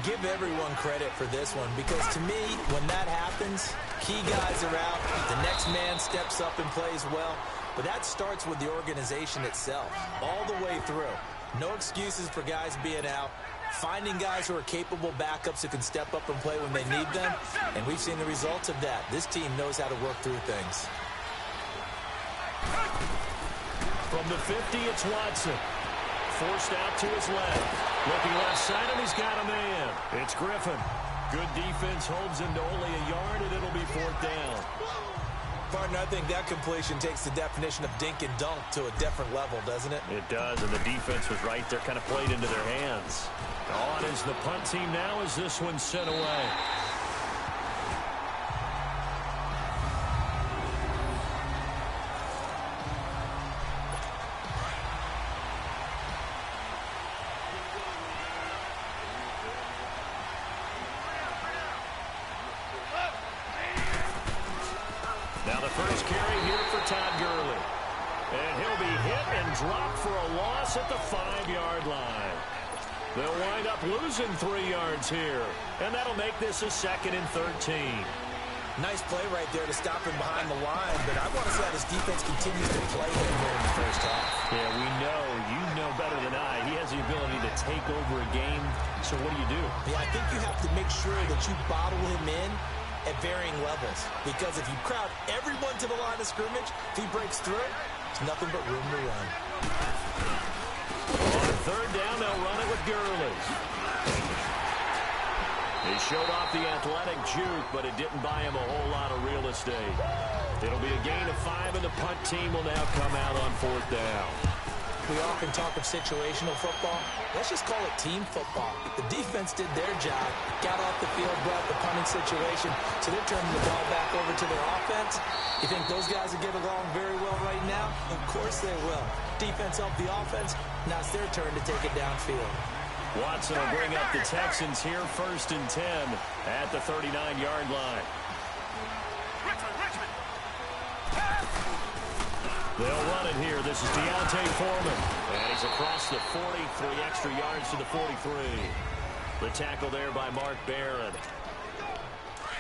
Give everyone credit for this one, because to me, when that happens, key guys are out, the next man steps up and plays well. But that starts with the organization itself, all the way through. No excuses for guys being out. Finding guys who are capable backups who can step up and play when they need them. And we've seen the results of that. This team knows how to work through things. From the 50, it's Watson. Forced out to his left. Looking left side, and he's got a man. It's Griffin. Good defense holds him to only a yard, and it'll be 4th down. Partner, I think that completion takes the definition of dink and dunk to a different level, doesn't it? It does, and the defense was right there, kind of played into their hands. On is the punt team now as this one's sent away. Now the first carry here for Todd Gurley. And he'll be hit and dropped for a loss at the 5-yard line. They'll wind up losing 3 yards here. And that'll make this a 2nd and 13. Nice play right there to stop him behind the line, but I want to see how this defense continues to play him here in the first half. Yeah, we know. You know better than I. He has the ability to take over a game. So what do? Yeah, I think you have to make sure that you bottle him in at varying levels. Because if you crowd everyone to the line of scrimmage, if he breaks through, there's nothing but room to run. On 3rd down, they'll run it with Gurley. He showed off the athletic juke, but it didn't buy him a whole lot of real estate. It'll be a gain of 5, and the punt team will now come out on 4th down. We often talk of situational football. Let's just call it team football. The defense did their job, got off the field, brought the punting situation, so they're turning the ball back over to their offense. You think those guys will get along very well right now? Of course they will. Defense helped the offense. Now it's their turn to take it downfield. Watson will bring up the Texans here 1st and 10 at the 39-yard line. They'll run it here. This is Deontay Foreman. And he's across the 40, 3 extra yards to the 43. The tackle there by Mark Barron.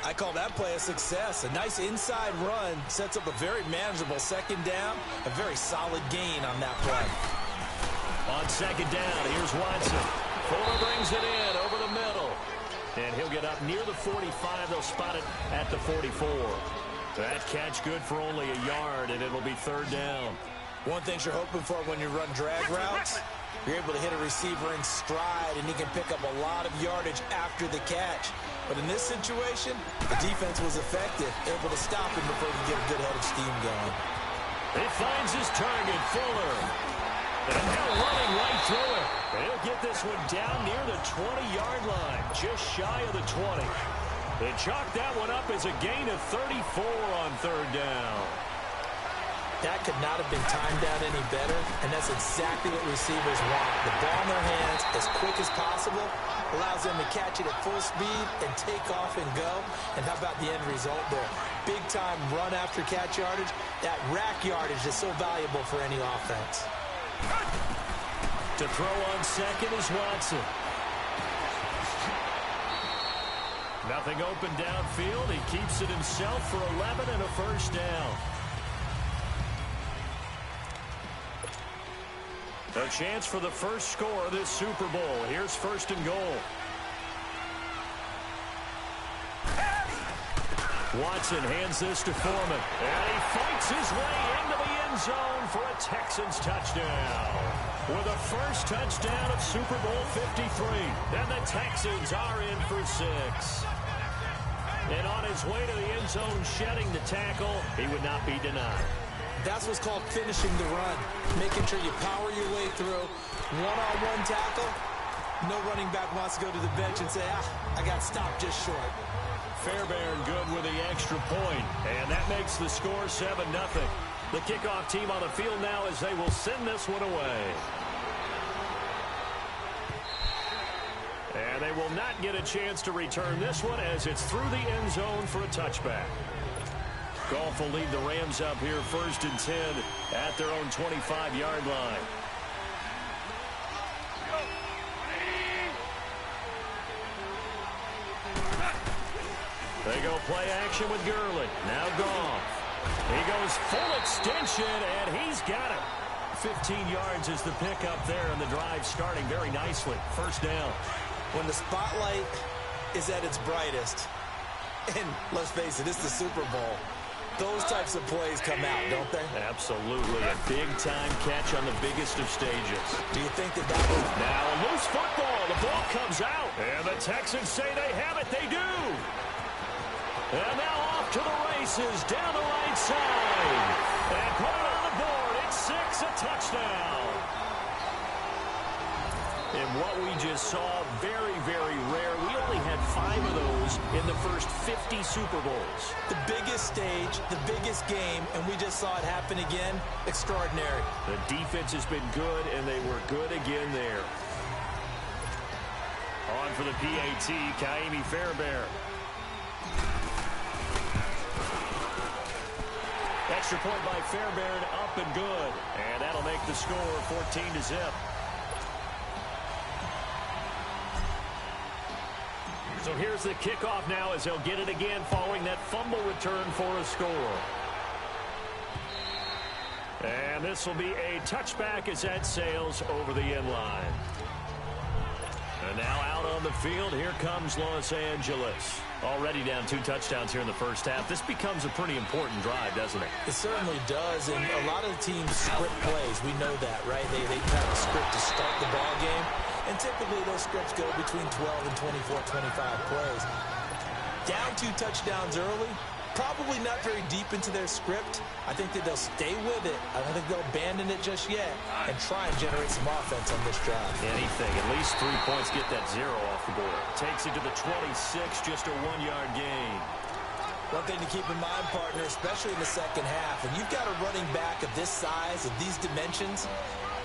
I call that play a success. A nice inside run sets up a very manageable 2nd down. A very solid gain on that play. On 2nd down, here's Watson. Fuller brings it in over the middle. And he'll get up near the 45. They'll spot it at the 44. That catch good for only a yard, and it'll be 3rd down. One thing you're hoping for when you run drag routes, you're able to hit a receiver in stride, and he can pick up a lot of yardage after the catch. But in this situation, the defense was effective, able to stop him before he could get a good head of steam going. He finds his target, Fuller. And now running right through it. And he'll get this one down near the 20-yard line, just shy of the 20. They chalked that one up as a gain of 34 on 3rd down. That could not have been timed out any better, and that's exactly what receivers want. The ball in their hands as quick as possible allows them to catch it at full speed and take off and go. And how about the end result there? Big-time run after catch yardage. That rack yardage is so valuable for any offense. To throw on 2nd is Watson. Nothing open downfield. He keeps it himself for 11 and a 1st down. A chance for the first score of this Super Bowl. Here's 1st and goal. Watson hands this to Foreman. And he fights his way into the end zone for a Texans touchdown. With a first touchdown of Super Bowl 53. And the Texans are in for 6. And on his way to the end zone, shedding the tackle, he would not be denied. That's what's called finishing the run. Making sure you power your way through. One-on-one tackle. No running back wants to go to the bench and say, I got stopped just short. Fairbairn good with the extra point. And that makes the score 7-0. The kickoff team on the field now as they will send this one away. And they will not get a chance to return this one as it's through the end zone for a touchback. Goff will lead the Rams up here 1st and 10 at their own 25-yard line. They go play action with Gurley. Now Goff. He goes full extension, and he's got it. 15 yards is the pickup there, and the drive starting very nicely. 1st down. When the spotlight is at its brightest, and let's face it, it's the Super Bowl, those types of plays come out, don't they? Absolutely. A big-time catch on the biggest of stages. Do you think that was... Now a loose football. The ball comes out. And the Texans say they have it. They do. And now off to the races down the right side. And put it on the board. It's 6, a touchdown. And what we just saw, very, very rare. We only had 5 of those in the first 50 Super Bowls. The biggest stage, the biggest game, and we just saw it happen again. Extraordinary. The defense has been good, and they were good again there. On for the PAT, Kaimi Fairbairn. Extra point by Fairbairn, up and good. And that'll make the score 14-0. So here's the kickoff now as they'll get it again following that fumble return for a score. And this will be a touchback as that sails over the end line. And now out on the field, here comes Los Angeles. Already down 2 touchdowns here in the first half. This becomes a pretty important drive, doesn't it? It certainly does, and a lot of the teams script plays. We know that, right? They have a script to start the ball game, and typically those scripts go between 12 and 24, 25 plays. Down 2 touchdowns early, probably not very deep into their script. I think that they'll stay with it. I don't think they'll abandon it just yet and try and generate some offense on this drive. Anything. At least 3 points, get that 0 off the board. Takes it to the 26, just a 1-yard gain. One thing to keep in mind, partner, especially in the second half, and you've got a running back of this size, of these dimensions,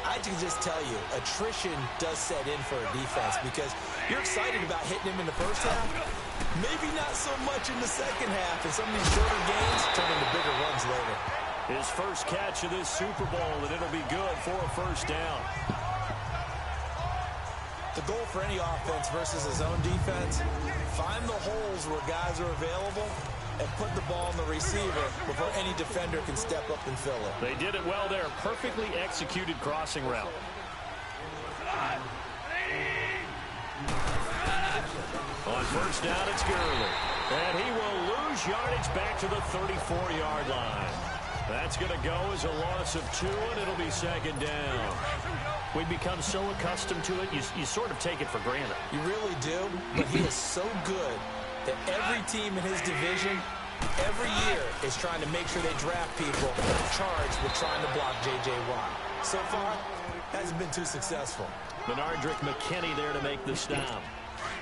I can just tell you, attrition does set in for a defense because you're excited about hitting him in the first half. Maybe not so much in the second half, and some of these shorter gains turn into bigger runs later. His first catch of this Super Bowl, and it'll be good for a 1st down. The goal for any offense versus his own defense, find the holes where guys are available and put the ball on the receiver before any defender can step up and fill it. They did it well there. Perfectly executed crossing route. On 1st down, it's Gurley. And he will lose yardage back to the 34-yard line. That's going to go as a loss of 2, and it'll be 2nd down. We've become so accustomed to it, you sort of take it for granted. You really do, but he is so good that every team in his division, every year, is trying to make sure they draft people charged with trying to block J.J. Watt. So far, hasn't been too successful. Benardrick McKinney there to make the stop.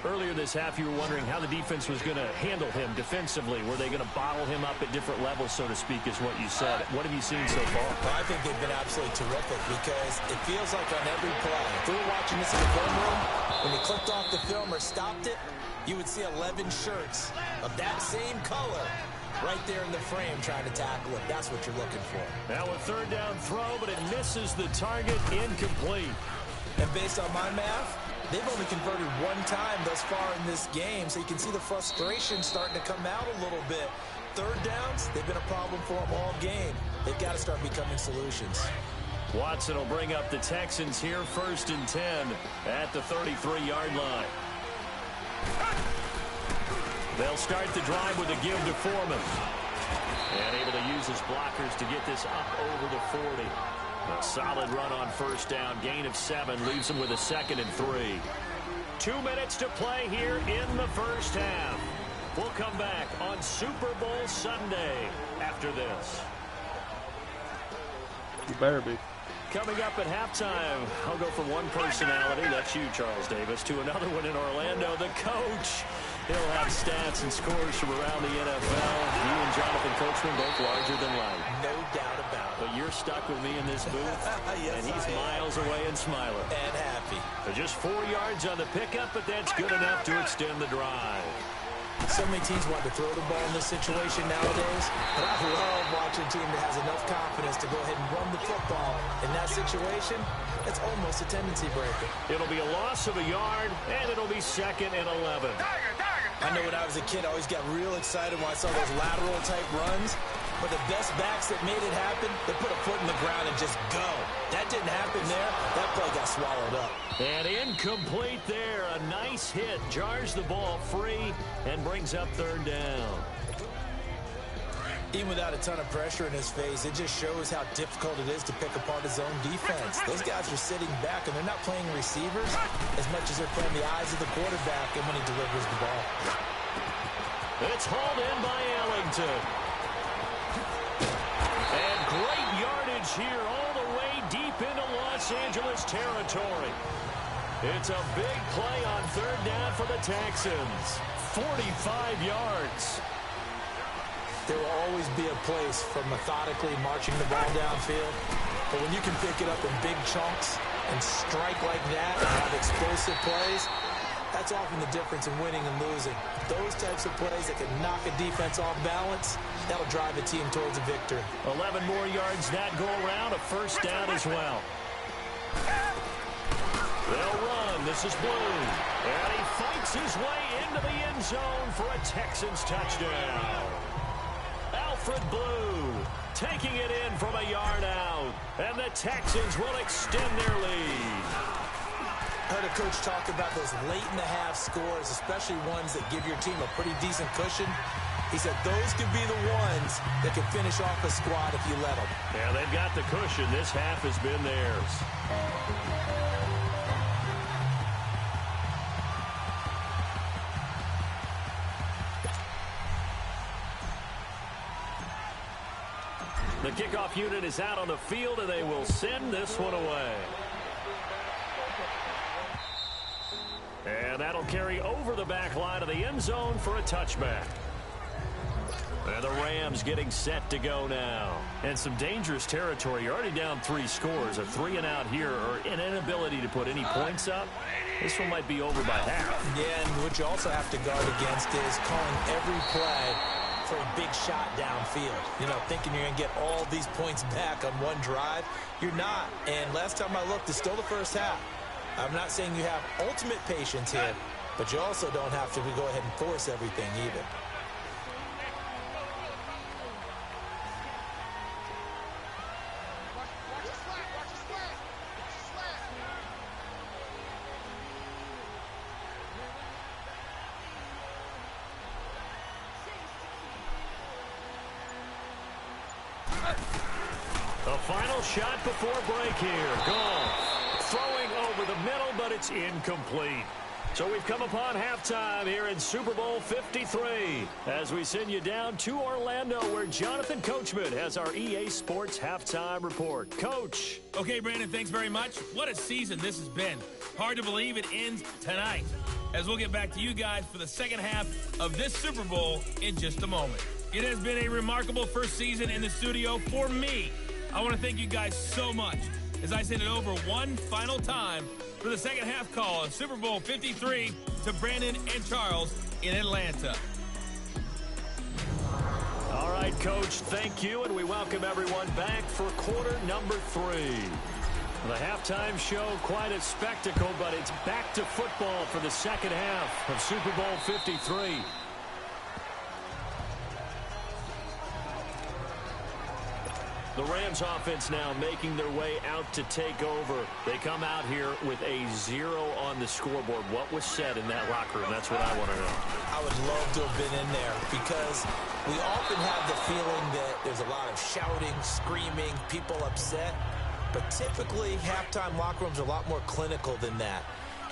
Earlier this half, you were wondering how the defense was going to handle him defensively. Were they going to bottle him up at different levels, so to speak, is what you said. What have you seen so far? Well, I think they've been absolutely terrific because it feels like on every play, if we were watching this in the film room, when you clicked off the film or stopped it, you would see 11 shirts of that same color right there in the frame trying to tackle it. That's what you're looking for. Now a 3rd down throw, but it misses the target, incomplete. And based on my math, they've only converted 1 time thus far in this game, so you can see the frustration starting to come out a little bit. 3rd downs, they've been a problem for them all game. They've got to start becoming solutions. Watson will bring up the Texans here 1st and 10 at the 33-yard line. They'll start the drive with a give to Foreman. And able to use his blockers to get this up over the 40. A solid run on 1st down. Gain of 7 leaves him with a 2nd and 3. 2 minutes to play here in the first half. We'll come back on Super Bowl Sunday after this. You better be. Coming up at halftime, I'll go from one personality, that's you, Charles Davis, to another one in Orlando, the coach. He'll have stats and scores from around the NFL. You and Jonathan Coachman both larger than life. No doubt about it. But you're stuck with me in this booth, yes, and he's miles away and smiling. And happy. So just 4 yards on the pickup, but that's good enough to extend the drive. So many teams want to throw the ball in this situation nowadays, but I love watching a team that has enough confidence to go ahead and run the football. In that situation, it's almost a tendency breaker. It'll be a loss of a yard, and it'll be 2nd and 11. I know when I was a kid, I always got real excited when I saw those lateral-type runs. But the best backs that made it happen, they put a foot in the ground and just go. That didn't happen there. That play got swallowed up. And incomplete there. A nice hit. Jars the ball free and brings up 3rd down. Even without a ton of pressure in his face, it just shows how difficult it is to pick apart his own defense. Those guys are sitting back, and they're not playing receivers as much as they're playing the eyes of the quarterback and when he delivers the ball. It's hauled in by Ellington. And great yardage here all the way deep into Los Angeles territory. It's a big play on 3rd down for the Texans. 45 yards. There will always be a place for methodically marching the ball downfield. But when you can pick it up in big chunks and strike like that and have explosive plays, that's often the difference in winning and losing. Those types of plays that can knock a defense off balance, that'll drive a team towards a victory. 11 more yards that go around, a 1st down as well. They'll run. This is Blue. And he fights his way into the end zone for a Texans touchdown. Alfred Blue taking it in from a yard out. And the Texans will extend their lead. Heard a coach talk about those late-in-the-half scores, especially ones that give your team a pretty decent cushion. He said those could be the ones that can finish off a squad if you let them. Yeah, they've got the cushion. This half has been theirs. The kickoff unit is out on the field, and they will send this one away. And that'll carry over the back line of the end zone for a touchback. And the Rams getting set to go now. And some dangerous territory. You're already down 3 scores. A 3-and-out here, or an inability to put any points up. This one might be over by half. Yeah, and what you also have to guard against is calling every play for a big shot downfield. You know, thinking you're going to get all these points back on one drive. You're not. And last time I looked, it's still the first half. I'm not saying you have ultimate patience here, but you also don't have to go ahead and force everything either. A final shot before break here. Goal. Throwing over the middle, but it's incomplete. So we've come upon halftime here in Super Bowl 53 as we send you down to Orlando where Jonathan Coachman has our EA Sports halftime report. Coach. Okay, Brandon, thanks very much. What a season this has been. Hard to believe it ends tonight, as we'll get back to you guys for the second half of this Super Bowl in just a moment. It has been a remarkable first season in the studio for me. I want to thank you guys so much as I send it over one final time for the second half call of Super Bowl 53 to Brandon and Charles in Atlanta. All right, Coach, thank you, and we welcome everyone back for quarter number 3. The halftime show, quite a spectacle, but it's back to football for the second half of Super Bowl 53. The Rams offense now making their way out to take over. They come out here with a 0 on the scoreboard. What was said in that locker room? That's what I want to know. I would love to have been in there because we often have the feeling that there's a lot of shouting, screaming, people upset. But typically, halftime locker rooms are a lot more clinical than that.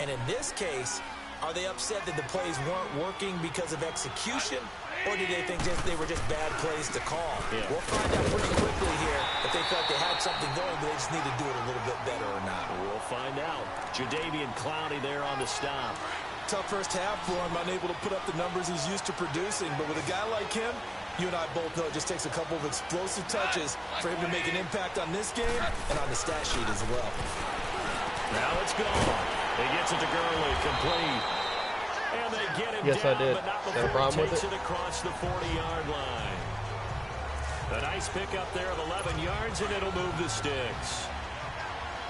And in this case, are they upset that the plays weren't working because of execution? Or did they think they were just bad plays to call? Yeah. We'll find out pretty quickly here if they felt they had something going, but they just need to do it a little bit better or not. We'll find out. Jadeveon Clowney there on the stop. Tough first half for him, unable to put up the numbers he's used to producing. But with a guy like him, you and I both know it just takes a couple of explosive touches for him to make an impact on this game and on the stat sheet as well. Now it's gone. He gets it to Gurley, complete. And they get him Yes, down, I did. but not Got a before problem he with takes it? it across the 40-yard line. A nice pickup there of 11 yards, and it'll move the sticks.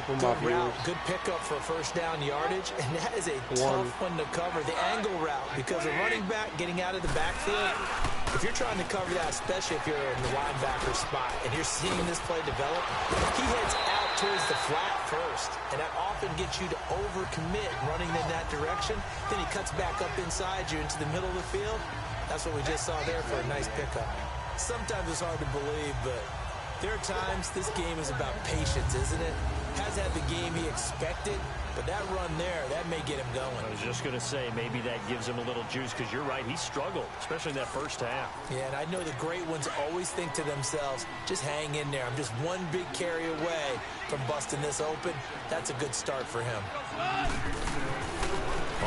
Good route, good pickup for first down yardage, and that is a tough one to cover. The angle route, because a running back getting out of the backfield, if you're trying to cover that, especially if you're in the linebacker spot, and you're seeing this play develop, he heads out towards the flat first, and that often gets you to overcommit running in that direction. Then he cuts back up inside you into the middle of the field. That's what we just saw there for a nice pickup. Sometimes it's hard to believe, but there are times this game is about patience, isn't it? Hasn't had the game he expected, but that run there, that may get him going. I was just going to say, maybe that gives him a little juice, because you're right, he struggled, especially in that first half. Yeah, and I know the great ones always think to themselves, just hang in there. I'm just one big carry away from busting this open. That's a good start for him.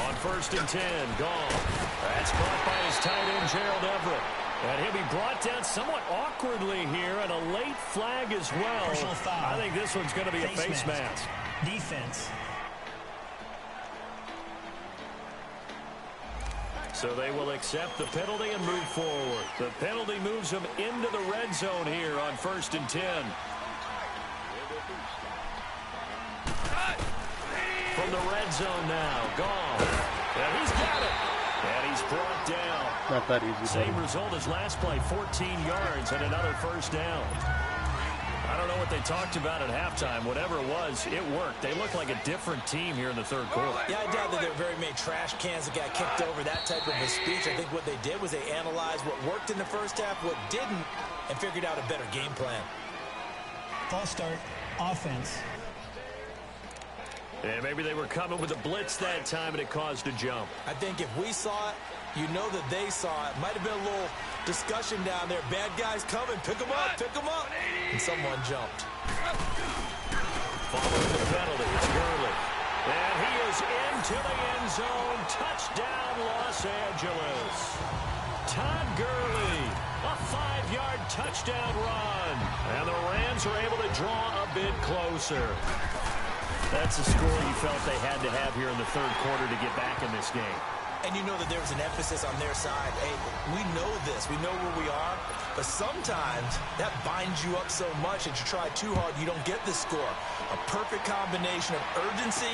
On 1st and 10, gone. That's caught by his tight end, Gerald Everett. And he'll be brought down somewhat awkwardly here, and a late flag as well. I think this one's going to be a face mask. Defense. So they will accept the penalty and move forward. The penalty moves them into the red zone here on 1st and 10. From the red zone now, gone. And he's got it. And he's brought down. Not that easy. Same result as last play, 14 yards and another first down. I don't know what they talked about at halftime. Whatever it was, it worked. They look like a different team here in the third quarter. Yeah, I doubt that there were very many trash cans that got kicked over, that type of a speech. I think what they did was they analyzed what worked in the first half, what didn't, and figured out a better game plan. False start, offense. And maybe they were coming with a blitz that time, and it caused a jump. I think if we saw it, you know that they saw it. Might have been a little discussion down there. Bad guys coming. Pick them up. Pick them up. And someone jumped. Following the penalty, it's Gurley. And he is into the end zone. Touchdown, Los Angeles. Todd Gurley, a 5-yard touchdown run. And the Rams are able to draw a bit closer. That's a score you felt they had to have here in the third quarter to get back in this game. And you know that there was an emphasis on their side. Hey, we know this. We know where we are. But sometimes that binds you up so much that you try too hard, you don't get the score. A perfect combination of urgency,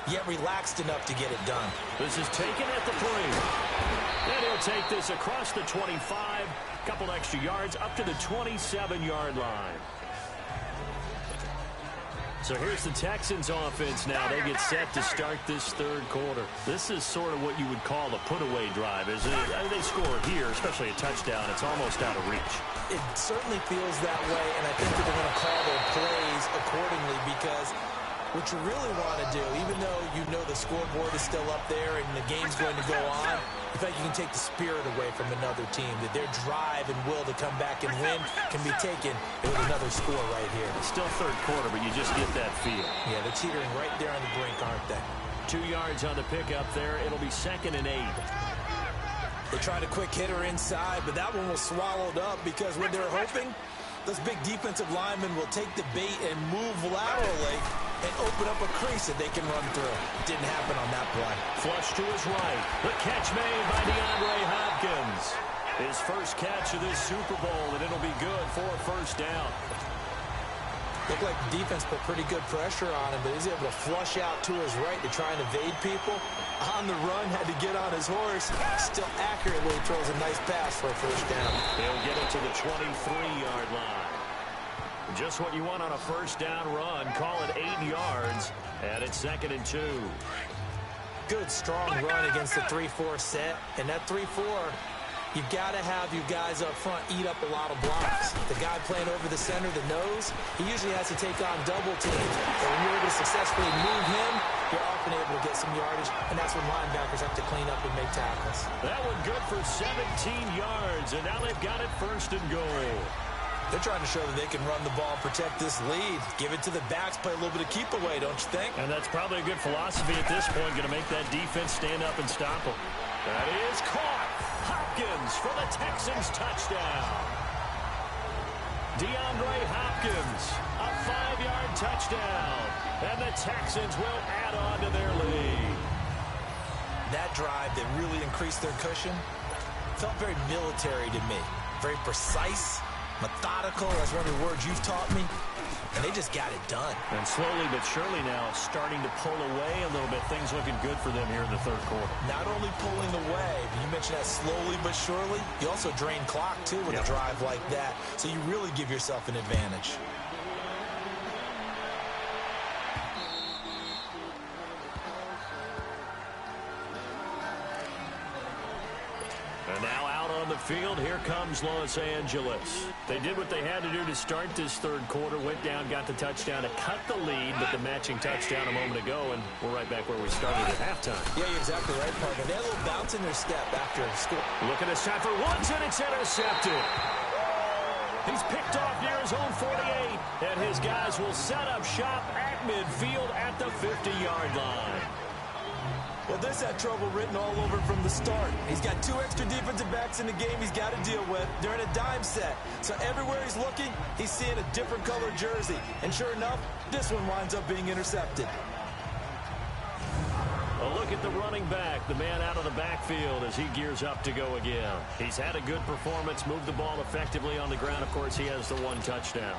yet relaxed enough to get it done. This is taken at the 3. And he'll take this across the 25. Couple extra yards up to the 27-yard line. So here's the Texans offense now. They get set to start this third quarter. This is sort of what you would call a put-away drive, isn't it? I mean, they score here, especially a touchdown. It's almost out of reach. It certainly feels that way, and I think that they're going to call their plays accordingly, because what you really want to do, even though you know the scoreboard is still up there and the game's going to go on, I think you can take the spirit away from another team, that their drive and will to come back and win can be taken with another score right here. It's still third quarter, but you just get that feel. Yeah, they're teetering right there on the brink, aren't they? 2 yards on the pickup there. It'll be 2nd and 8. They tried a quick hitter inside, but that one was swallowed up, because what they're hoping, those big defensive linemen will take the bait and move laterally and open up a crease that they can run through. Didn't happen on that play. Flush to his right. The catch made by DeAndre Hopkins. His first catch of this Super Bowl, and it'll be good for a first down. Looked like the defense put pretty good pressure on him, but he's able to flush out to his right to try and evade people. On the run, had to get on his horse. Still accurately throws a nice pass for a first down. They'll get it to the 23-yard line. Just what you want on a first down run. Call it 8 yards, and it's 2nd and 2. Good, strong run against the 3-4 set, and that 3-4, you've got to have you guys up front eat up a lot of blocks. The guy playing over the center, the nose, he usually has to take on double teams. But when you're able to successfully move him, you're often able to get some yardage, and that's when linebackers have to clean up and make tackles. That one good for 17 yards, and now they've got it 1st and goal. They're trying to show that they can run the ball and protect this lead. Give it to the backs, play a little bit of keep away, don't you think? And that's probably a good philosophy at this point, going to make that defense stand up and stop them. That is caught. Hopkins for the Texans touchdown. DeAndre Hopkins, a 5-yard touchdown. And the Texans will add on to their lead. That drive that really increased their cushion felt very military to me. Very precise, methodical, that's one of the words you've taught me. And they just got it done. And slowly but surely now starting to pull away a little bit. Things looking good for them here in the third quarter. Not only pulling away, but you mentioned that slowly but surely. You also drain clock, too, with a drive like that. So you really give yourself an advantage. And now out on the field, here comes Los Angeles. They did what they had to do to start this third quarter, went down, got the touchdown to cut the lead, but the matching touchdown a moment ago, and we're right back where we started at halftime. Yeah, you're exactly right, partner. They had a little bounce in their step after score. Look at this time for Woods, and it's intercepted. He's picked off near his own 48, and his guys will set up shop at midfield at the 50-yard line. Well, this had trouble written all over from the start. He's got 2 extra defensive backs in the game he's got to deal with. They're in a dime set. So everywhere he's looking, he's seeing a different color jersey. And sure enough, this one winds up being intercepted. A look at the running back, the man out of the backfield as he gears up to go again. He's had a good performance, moved the ball effectively on the ground. Of course, he has the 1 touchdown.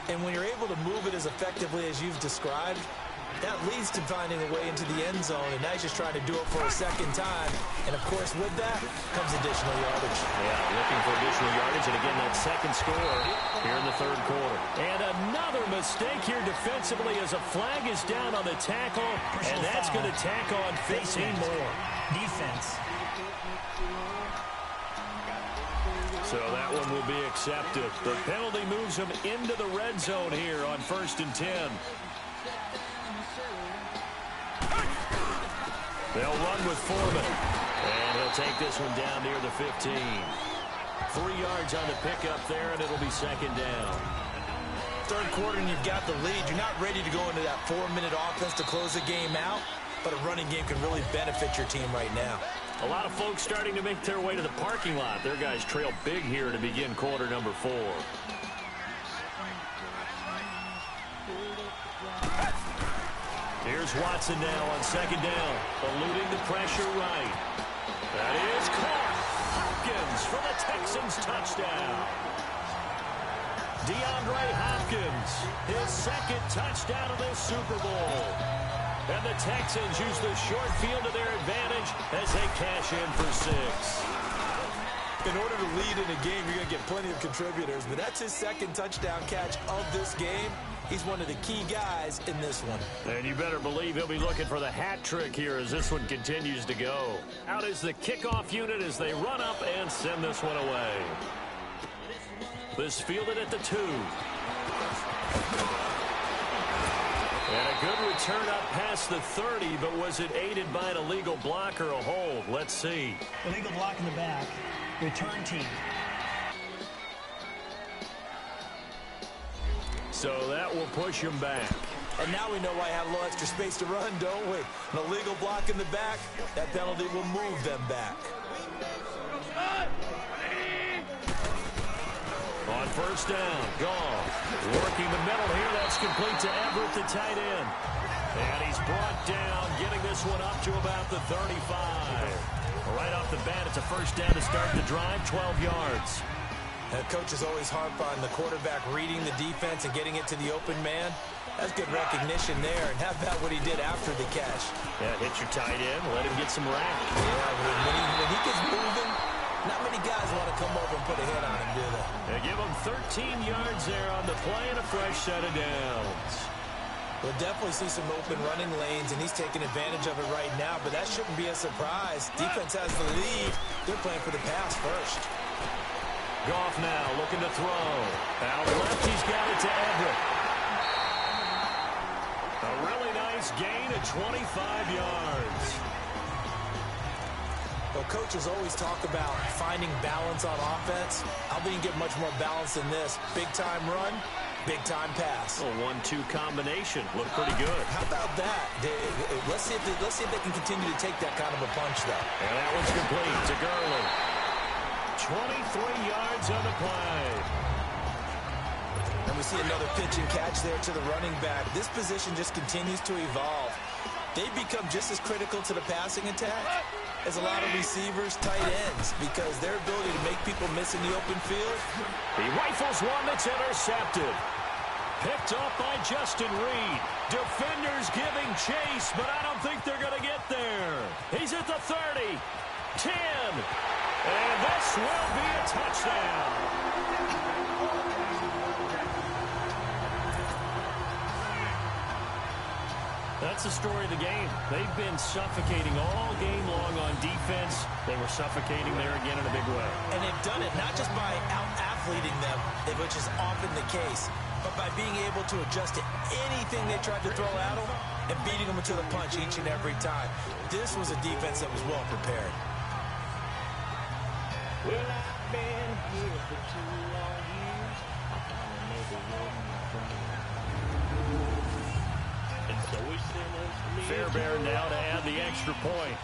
And when you're able to move it as effectively as you've described, that leads to finding a way into the end zone, and now he's just trying to do it for a second time. And, of course, with that comes additional yardage. Yeah, looking for additional yardage, and again, that second score here in the third quarter. And another mistake here defensively as a flag is down on the tackle, and that's going to tack on 15 more. Defense. So that one will be accepted. The penalty moves him into the red zone here on 1st and 10. They'll run with Foreman. And he'll take this one down near the 15. 3 yards on the pickup there, and it'll be second down. Third quarter, and you've got the lead. You're not ready to go into that 4-minute offense to close the game out, but a running game can really benefit your team right now. A lot of folks starting to make their way to the parking lot. Their guys trail big here to begin quarter number 4. Here's Watson now on second down, eluding the pressure right. That is caught. Hopkins for the Texans touchdown. DeAndre Hopkins, his second touchdown of this Super Bowl. And the Texans use the short field to their advantage as they cash in for 6. In order to lead in a game, you're going to get plenty of contributors, but that's his second touchdown catch of this game. He's one of the key guys in this one. And you better believe he'll be looking for the hat trick here as this one continues to go. Out is the kickoff unit as they run up and send this one away. This fielded at the 2. And a good return up past the 30, but was it aided by an illegal block or a hold? Let's see. Illegal block in the back. Return team. So that will push him back. And now we know why I have a little extra space to run, don't we? An illegal block in the back, that penalty will move them back. On first down, Goff working the middle here. That's complete to Everett, the tight end. And he's brought down, getting this one up to about the 35. Right off the bat, it's a first down to start the drive, 12 yards. And coaches always harp on the quarterback reading the defense and getting it to the open man. That's good recognition there. And how about what he did after the catch? Yeah, hit your tight end, let him get some rap. Yeah, when he gets moving, not many guys want to come over and put a hit on him, do they? They give him 13 yards there on the play and a fresh set of downs. We'll definitely see some open running lanes, and he's taking advantage of it right now, but that shouldn't be a surprise. Defense has the lead. They're playing for the pass first. Goff now looking to throw. Out left, he's got it to Everett. A really nice gain of 25 yards. Well, coaches always talk about finding balance on offense. I think you get much more balance than this. Big-time run, big-time pass. A 1-2 combination. Looked pretty good. How about that? Let's see if they can continue to take that kind of a punch, though. And that one's complete to Gurley. 23 yards on the play. And we see another pitch and catch there to the running back. This position just continues to evolve. they become just as critical to the passing attack as a lot of receivers, tight ends, because their ability to make people miss in the open field. He rifles one that's intercepted. Picked up by Justin Reed. Defenders giving chase, but I don't think they're going to get there. He's at the 30, 10, and this will be a touchdown. That's the story of the game. They've been suffocating all game long on defense. They were suffocating there again in a big way. And they've done it not just by out-athleting them, which is often the case, but by being able to adjust to anything they tried to throw at them and beating them to the punch each and every time. This was a defense that was well prepared. Well, I've been here for 2 long years. I finally made the world my friend. And so we sent us to me. Fairbairn now to add the extra point.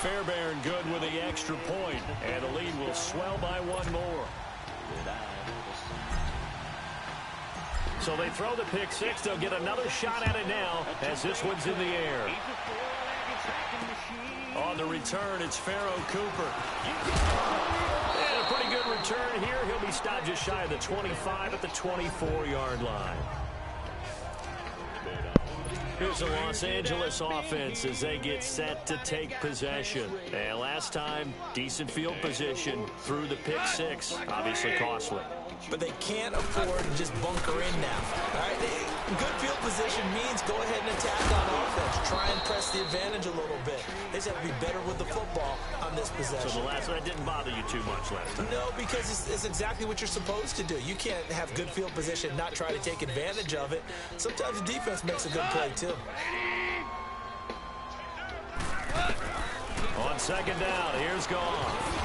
Fairbairn good with the extra point, and the lead will swell by 1 more. So they throw the pick six. They'll get another shot at it now as this one's in the air. On the return, it's Pharaoh Cooper. And a pretty good return here. He'll be stopped just shy of the 25 at the 24-yard line. Here's the Los Angeles offense as they get set to take possession. And last time, decent field position through the pick six. Obviously costly. But they can't afford to just bunker in now. All right? Good field position means go ahead and attack on offense. Try and press the advantage a little bit. They just have to be better with the football on this possession. So the last one didn't bother you too much last time? No, because it's exactly what you're supposed to do. You can't have good field position, not try to take advantage of it. Sometimes the defense makes a good play, too. On second down, here's Goff.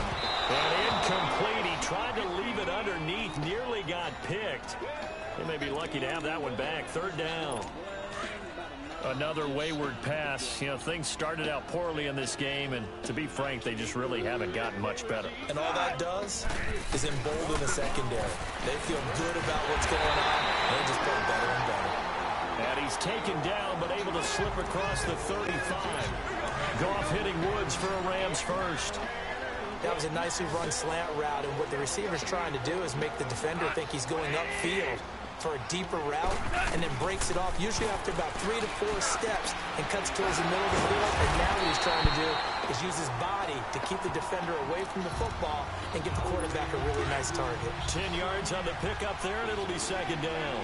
And incomplete. He tried to leave it underneath, nearly got picked. They may be lucky to have that one back. Third down. Another wayward pass. You know, things started out poorly in this game, and to be frank, they just really haven't gotten much better. And all that does is embolden the secondary. They feel good about what's going on, and they just play better and better. And he's taken down, but able to slip across the 35. Goff hitting Woods for a Rams first. That was a nicely run slant route, and what the receiver's trying to do is make the defender think he's going upfield for a deeper route, and then breaks it off, usually after about 3 to 4 steps, and cuts towards the middle of the field. And now what he's trying to do is use his body to keep the defender away from the football and give the quarterback a really nice target. 10 yards on the pickup there, and it'll be second down.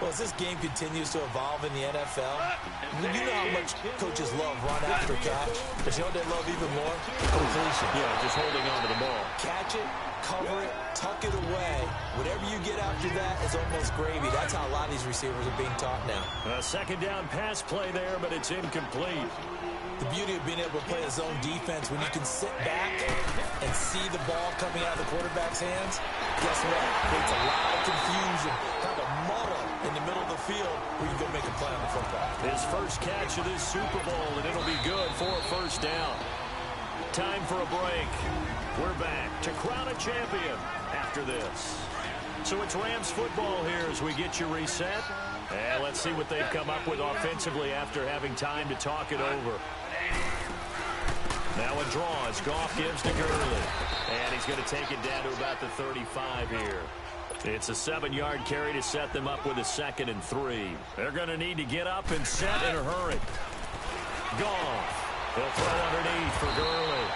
Well, as this game continues to evolve in the NFL, you know how much coaches love run after catch, but you know what they love even more? Completion. Yeah, just holding on to the ball. Catch it, cover it, tuck it away. Whatever you get after that is almost gravy. That's how a lot of these receivers are being taught now. A second down pass play there, but it's incomplete. The beauty of being able to play a zone defense when you can sit back and see the ball coming out of the quarterback's hands, guess what? Creates a lot of confusion, kind of muddle in the middle of the field where you can go make a play on the football. His first catch of this Super Bowl, and it'll be good for a first down. Time for a break. We're back to crown a champion after this. So it's Rams football here as we get you reset. And let's see what they've come up with offensively after having time to talk it over. Now a draw as Goff gives to Gurley. And he's going to take it down to about the 35 here. It's a 7-yard carry to set them up with a 2nd and 3. They're going to need to get up and set in a hurry. Goff. He'll throw underneath for Gurley.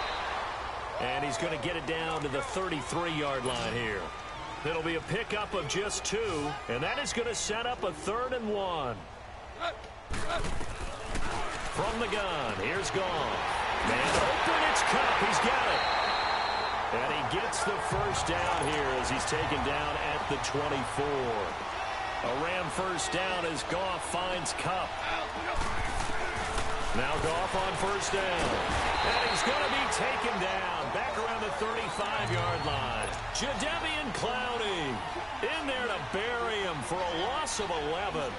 And he's going to get it down to the 33-yard line here. It'll be a pickup of just 2, and that is going to set up a 3rd and 1. From the gun, here's Goff. Man open, it's Cup. He's got it. And he gets the first down here as he's taken down at the 24. A Ram first down as Goff finds Cup. Now Goff on first down. And he's going to be taken down back around the 35-yard line. Jadeveon Clowney in there to bury him for a loss of 11.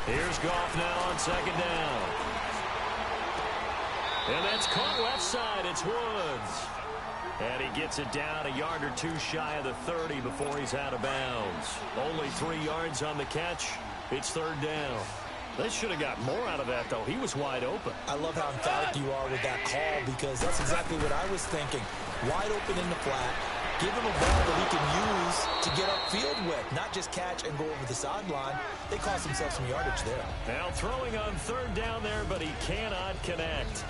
Here's Goff now on second down. And that's caught left side. It's Woods. And he gets it down a yard or two shy of the 30 before he's out of bounds. Only 3 yards on the catch. It's third down. They should have got more out of that, though. He was wide open. I love how emphatic you are with that call because that's exactly what I was thinking. Wide open in the flat. Give him a ball that he can use to get upfield with, not just catch and go over the sideline. They cost themselves some yardage there. Now throwing on third down there, but he cannot connect.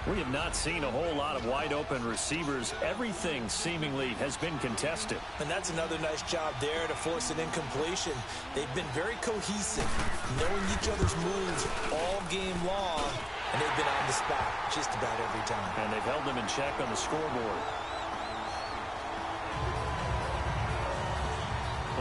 We have not seen a whole lot of wide-open receivers. Everything seemingly has been contested. And that's another nice job there to force an incompletion. They've been very cohesive, knowing each other's moves all game long, and they've been on the spot just about every time. And they've held them in check on the scoreboard.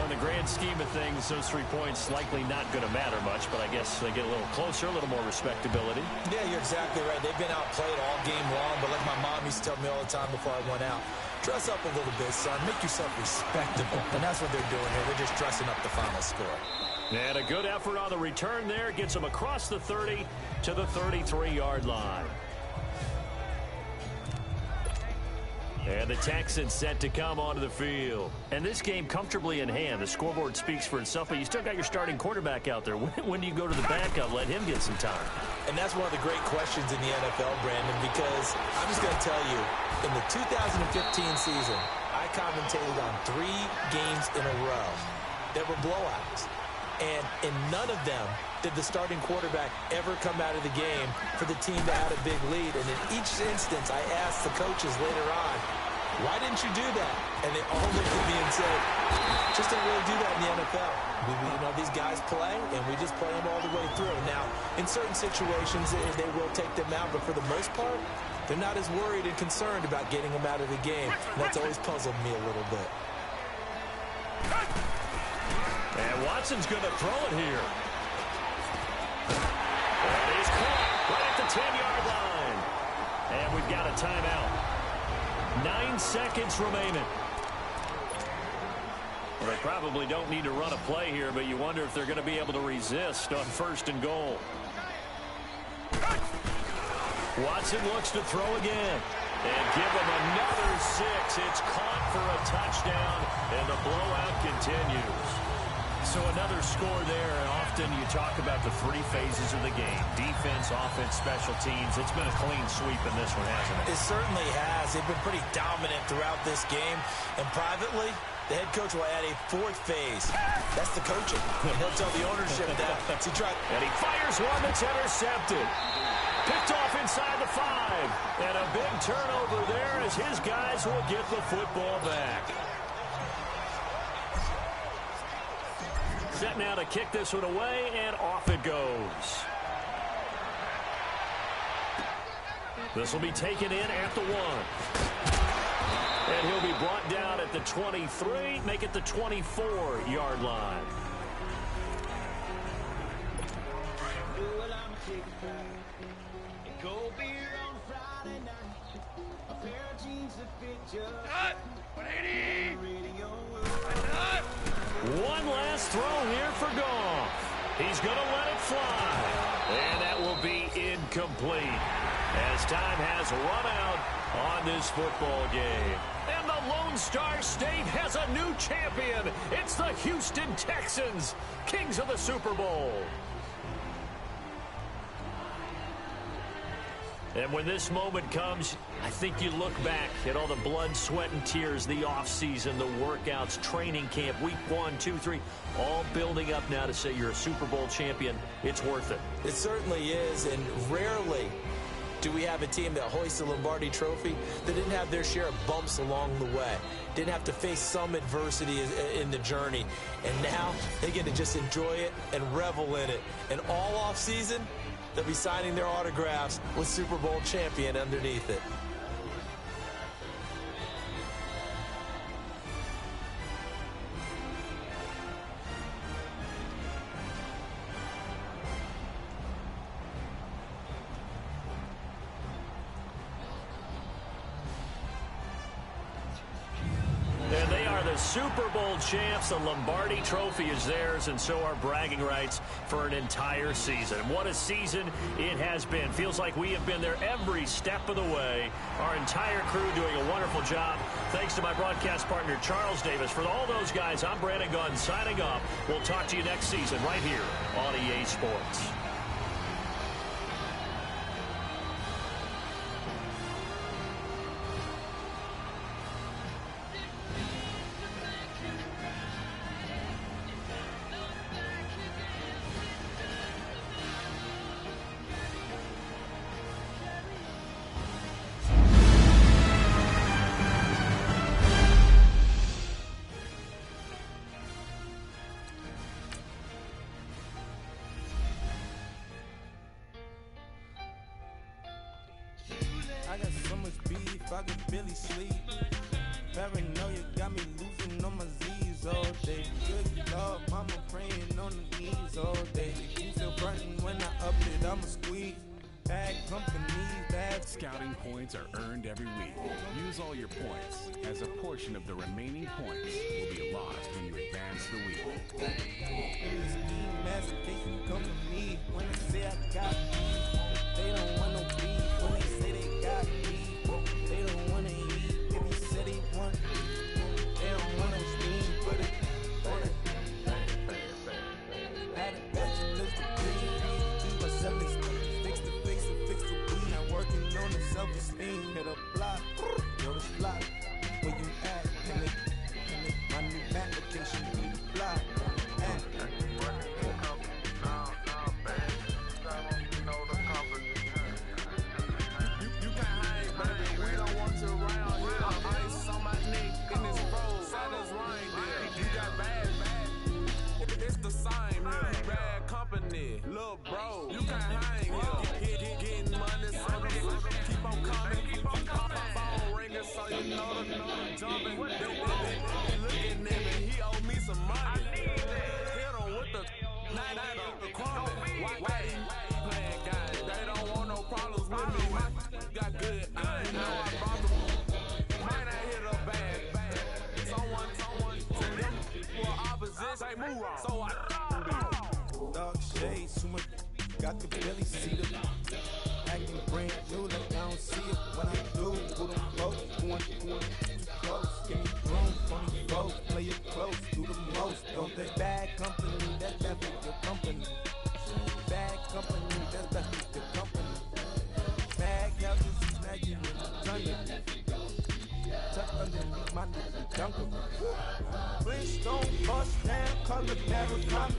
In the grand scheme of things, those 3 points likely not going to matter much, but I guess they get a little closer, a little more respectability. Yeah, you're exactly right. They've been outplayed all game long, but like my mom used to tell me all the time before I went out, dress up a little bit, son. Make yourself respectable. And that's what they're doing here. They're just dressing up the final score. And a good effort on the return there gets them across the 30 to the 33-yard line. And the Texans set to come onto the field. And this game comfortably in hand. The scoreboard speaks for itself, but you still got your starting quarterback out there. When do you go to the backup? Let him get some time. And that's one of the great questions in the NFL, Brandon, because I'm just going to tell you, in the 2015 season, I commentated on 3 games in a row that were blowouts. And in none of them did the starting quarterback ever come out of the game for the team that had a big lead. And in each instance, I asked the coaches later on, why didn't you do that? And they all looked at me and said, just don't really do that in the NFL. You know, these guys play, and we just play them all the way through. Now, in certain situations, they will take them out, but for the most part, they're not as worried and concerned about getting them out of the game. And that's always puzzled me a little bit. And Watson's going to throw it here. And he's caught right at the 10-yard line. And we've got a timeout. 9 seconds remaining. Well, they probably don't need to run a play here, but you wonder if they're going to be able to resist on 1st and goal. Watson looks to throw again. And give him another 6. It's caught for a touchdown, and the blowout continues. So another score there, and often you talk about the 3 phases of the game. Defense, offense, special teams. It's been a clean sweep in this one, hasn't it? It certainly has. They've been pretty dominant throughout this game. And privately, the head coach will add a 4th phase. That's the coaching. And he'll tell the ownership that. And he fires one that's intercepted. Picked off inside the 5. And a big turnover there as his guys will get the football back. Set now to kick this one away, and off it goes. This will be taken in at the 1. And he'll be brought down at the 23, make it the 24-yard line. One last throw here for Goff. He's going to let it fly. And that will be incomplete as time has run out on this football game. And the Lone Star State has a new champion. It's the Houston Texans, kings of the Super Bowl. And when this moment comes, I think you look back at all the blood, sweat, and tears, the offseason, the workouts, training camp, week 1, 2, 3, all building up now to say you're a Super Bowl champion. It's worth it. It certainly is, and rarely do we have a team that hoists the Lombardi Trophy that didn't have their share of bumps along the way, didn't have to face some adversity in the journey, and now they get to just enjoy it and revel in it. And all offseason, they'll be signing their autographs with Super Bowl champion underneath it. And they are the The Super Bowl champs, the Lombardi Trophy is theirs, and so are bragging rights for an entire season. What a season it has been. Feels like we have been there every step of the way. Our entire crew doing a wonderful job. Thanks to my broadcast partner, Charles Davis. For all those guys, I'm Brandon Gunn signing off. We'll talk to you next season right here on EA Sports. I got so much beef, I could barely sleep. Paranoia got me losing on my Z's all day. Good Lord, mama praying on the knees all day. You still frontin' when I up it, I'ma squeeze. Bad companies, bad. Scouting points are earned every week. Use all your points, as a portion of the remaining points will be lost when you advance the week. In the scheme, master, they can come to me when I say I got beef. They don't want no beef when they say they got beef. They don't wanna eat if you said they want. They don't want no steam, but it on it. Had a bachelor's degree, do myself fix the face and fix the weed. Not working on the self-esteem. Hit a block, yo, this block. Where you at? Can it my new application be the block? Lil' bro, you can't hang here. Getting money, so keep on coming. Phone ringing, so you know the jumping. Look at him, he owe me some money. Hit him with the crumble. Why he playing guys? They don't want no problems with me. Got good, I ain't know I brought them. Might not hit a bad. Someone, to them, for opposition, say move wrong. So I Dark shades, too much, got the belly see them. Acting brand new like I don't see it. When I do, who them folks, going too close. Give me room for me folks, play it close, do the most. Don't they bad company, that's definitely your company. Bad company, that's definitely your company. Bad houses, snag you in the jungle. Tuck underneath my new jungle. Flintstone, bust down, color Paracon.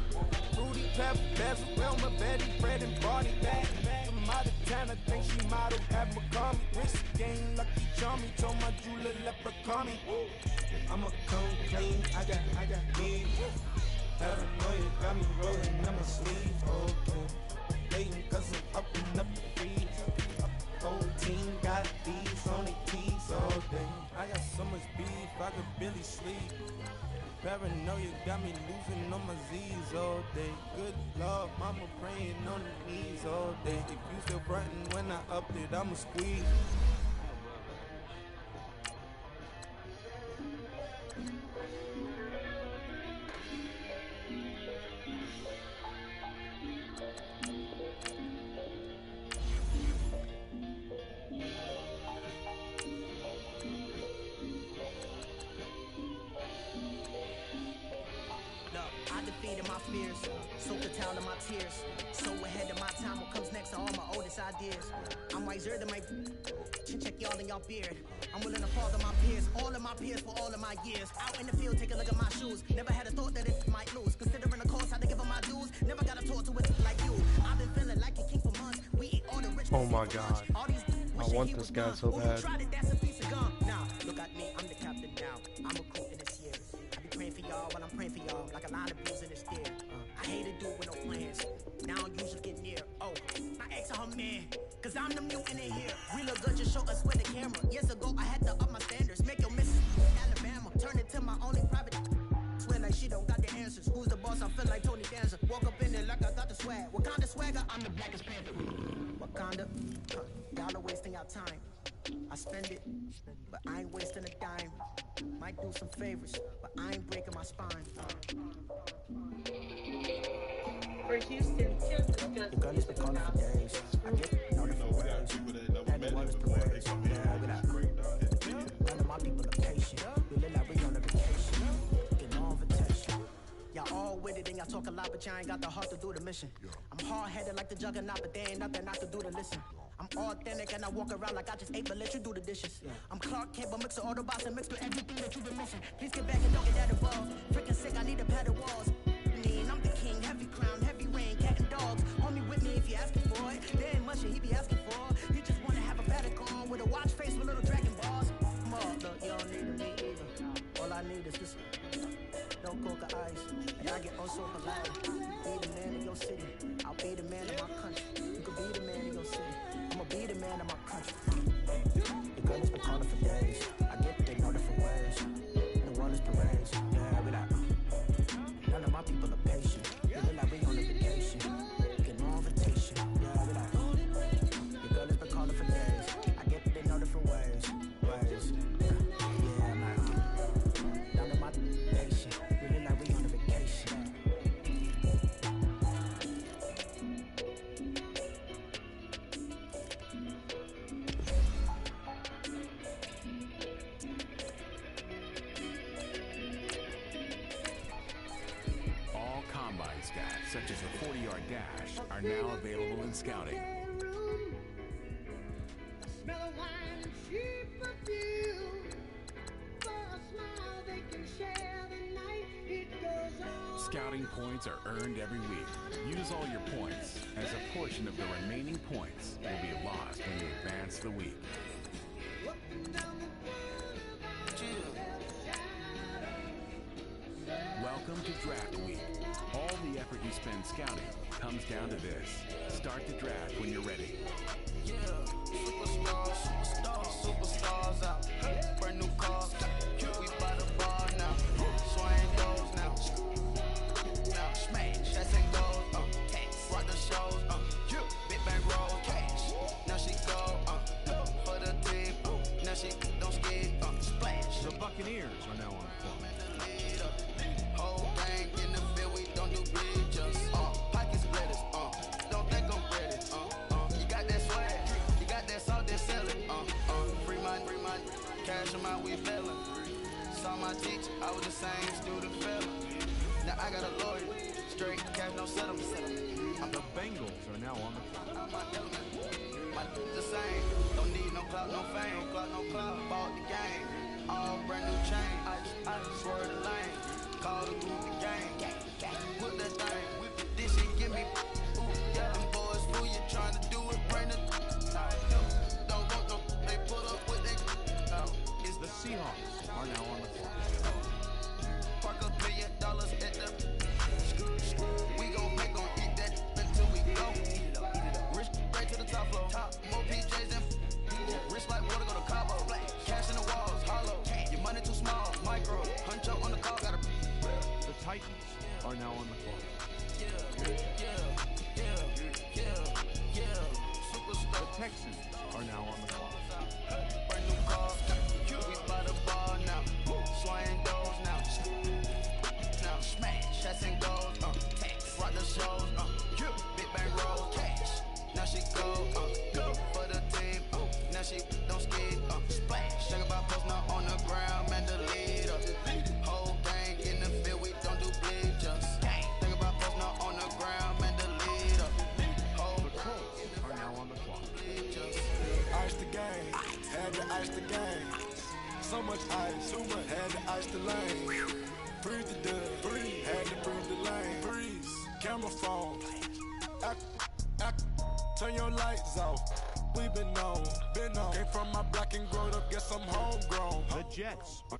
Fruity pepper, bezel, Wilma, Betty, Fred, and Barney. Back from out of town, I think she model at McCarmy. Wrist game, lucky charmy, told my jeweler leprechaun. I'ma come clean, I got me. Paranoia got me rolling on my sleeve. Okay, hating cause I'm up and up the feet. Whole team got these on their tees all day. I got so much beef, I could barely sleep. Paranoia got me losing on my Z's all day. Good Lord, mama praying on the knees all day. If you still frontin' when I up it, I'ma squeeze. Soak the towel of my tears. So ahead of my time, what comes next are all my oldest ideas. I'm wiser than my check y'all in y'all beard. I'm willing to fall to my peers, all of my peers for all of my years. Out in the field, take a look at my shoes. Never had a thought that it might lose. Considering the cost, I had to give them my dues. Never got a talk to it like you. I've been feeling like a king for months. We eat all the rich. Oh my God. I want this guy so bad. Now, look at me, I'm the captain now. I'm a crew in this year. I be praying for y'all while I'm praying for y'all. Like a line of blues in the steer. I hate to do it with no plans. Now I usually get near. Oh, my ex are her man. Cause I'm the mutant in here. We look good, just show us where the camera. Years ago, I had to up my standards. Make your missus Alabama. Turn it to my only private. Swear like she don't got the answers. Who's the boss? I feel like Tony Danza. Walk up in there like I got the swag. What kind of swagger? I'm the blackest panther. Wakanda. Y'all are wasting our time. I spend it, but I ain't wasting a dime. Might do some favors, but I ain't breaking my spine. For Houston, The girl has been calling for days. I get no different ways. And the one is parades. Yeah, we got none of my people are patient. We live like we on a vacation. Get no invitation. Y'all all with it and y'all talk a lot, but y'all ain't got the heart to do the mission. I'm hard-headed like the juggernaut, but there ain't nothing I can do to listen. I'm authentic and I walk around like I just ate, but let you do the dishes. I'm Clark Kent, but mix of Autobots and mix with everything that you've been missing. Please get back and don't get that involved. Freaking sick, I need a pad of walls. I'm the king, heavy crown, heavy rain, cat and dogs. Homie with me if you asking for it. There ain't much that he be asking for. He just wanna have a paddock on with a watch face with little dragon balls. Look, you don't need me either. All I need is this. No coca ice, and I get oh so polite. Be the man of your city, I'll be the man of my country. You could be the man of your city, I'ma be the man of my country. The girl has been calling for days. I get they know different ways. And the world is parades. Yeah, we like none of my people are patient. We look like we on a vacation. Get no invitation. Yeah, we like the girl has been calling for days. I get they know different ways. Yeah, I'm like none of my patient. Such as a 40-yard dash, are now available in scouting. Scouting points are earned every week. Use all your points, as a portion of the remaining points will be lost when you advance the week. Welcome to Draft Week. All the effort you spend scouting comes down to this. Start the draft when you're ready. Yeah, superstars out. Brand new cars. We by the bar now. Swing those now. Now smash. That's and goes. Rock the shows. Big bang roll. Cash. Now she go. For the team. Now she don't skid. Splash. The Buccaneers are now on the clock. Whole gang in the field, we don't do bridges. Pocket splitters, don't think I'm ready. You got that swag, you got that salt that's selling. Free money, cash amount we feeling. Saw my teacher, I was the same student feeling. Now I got a lawyer, straight cash, no settlement. The Bengals are now on the clock. My the same, don't need no clout, no fame. No clout, bought the game. All brand new chain, I swear the lane. Call the group the gang. Put that thing. This shit give me. Ooh, yeah, them boys fool you trying to do it. Bring the. Don't want no. They put up with they. The Seahawks are now on the clock. Park $1 billion at the. We gon' make them eat that until we go. Rich straight to the top floor. More PJs than. Rich like water go to Cabo. Cash in the walls, hollow. Your money too small, micro. Hunch up on the car, gotta. The Titans are now on the clock. The Texans are now on the clock. Brand new car, we by the bar now. Swing doors now. Now smash, shots and goals. Rock the shows. Big bang roll, cash. Now she go for the team. Now she don't skid. Splash, talk about post now on the ground, man the leader. Whole gang in the field, we don't do bleachers. Think about post now on the ground, man the leader. The Colts are now on the clock. Ice the game, had to ice the game. So much ice, too much, had to ice the lane. Breathe the dub, had to breathe the lane. Breeze, camera phone. Turn your lights off. We been on. Came from my block and growed up, guess I'm homegrown. The Jets are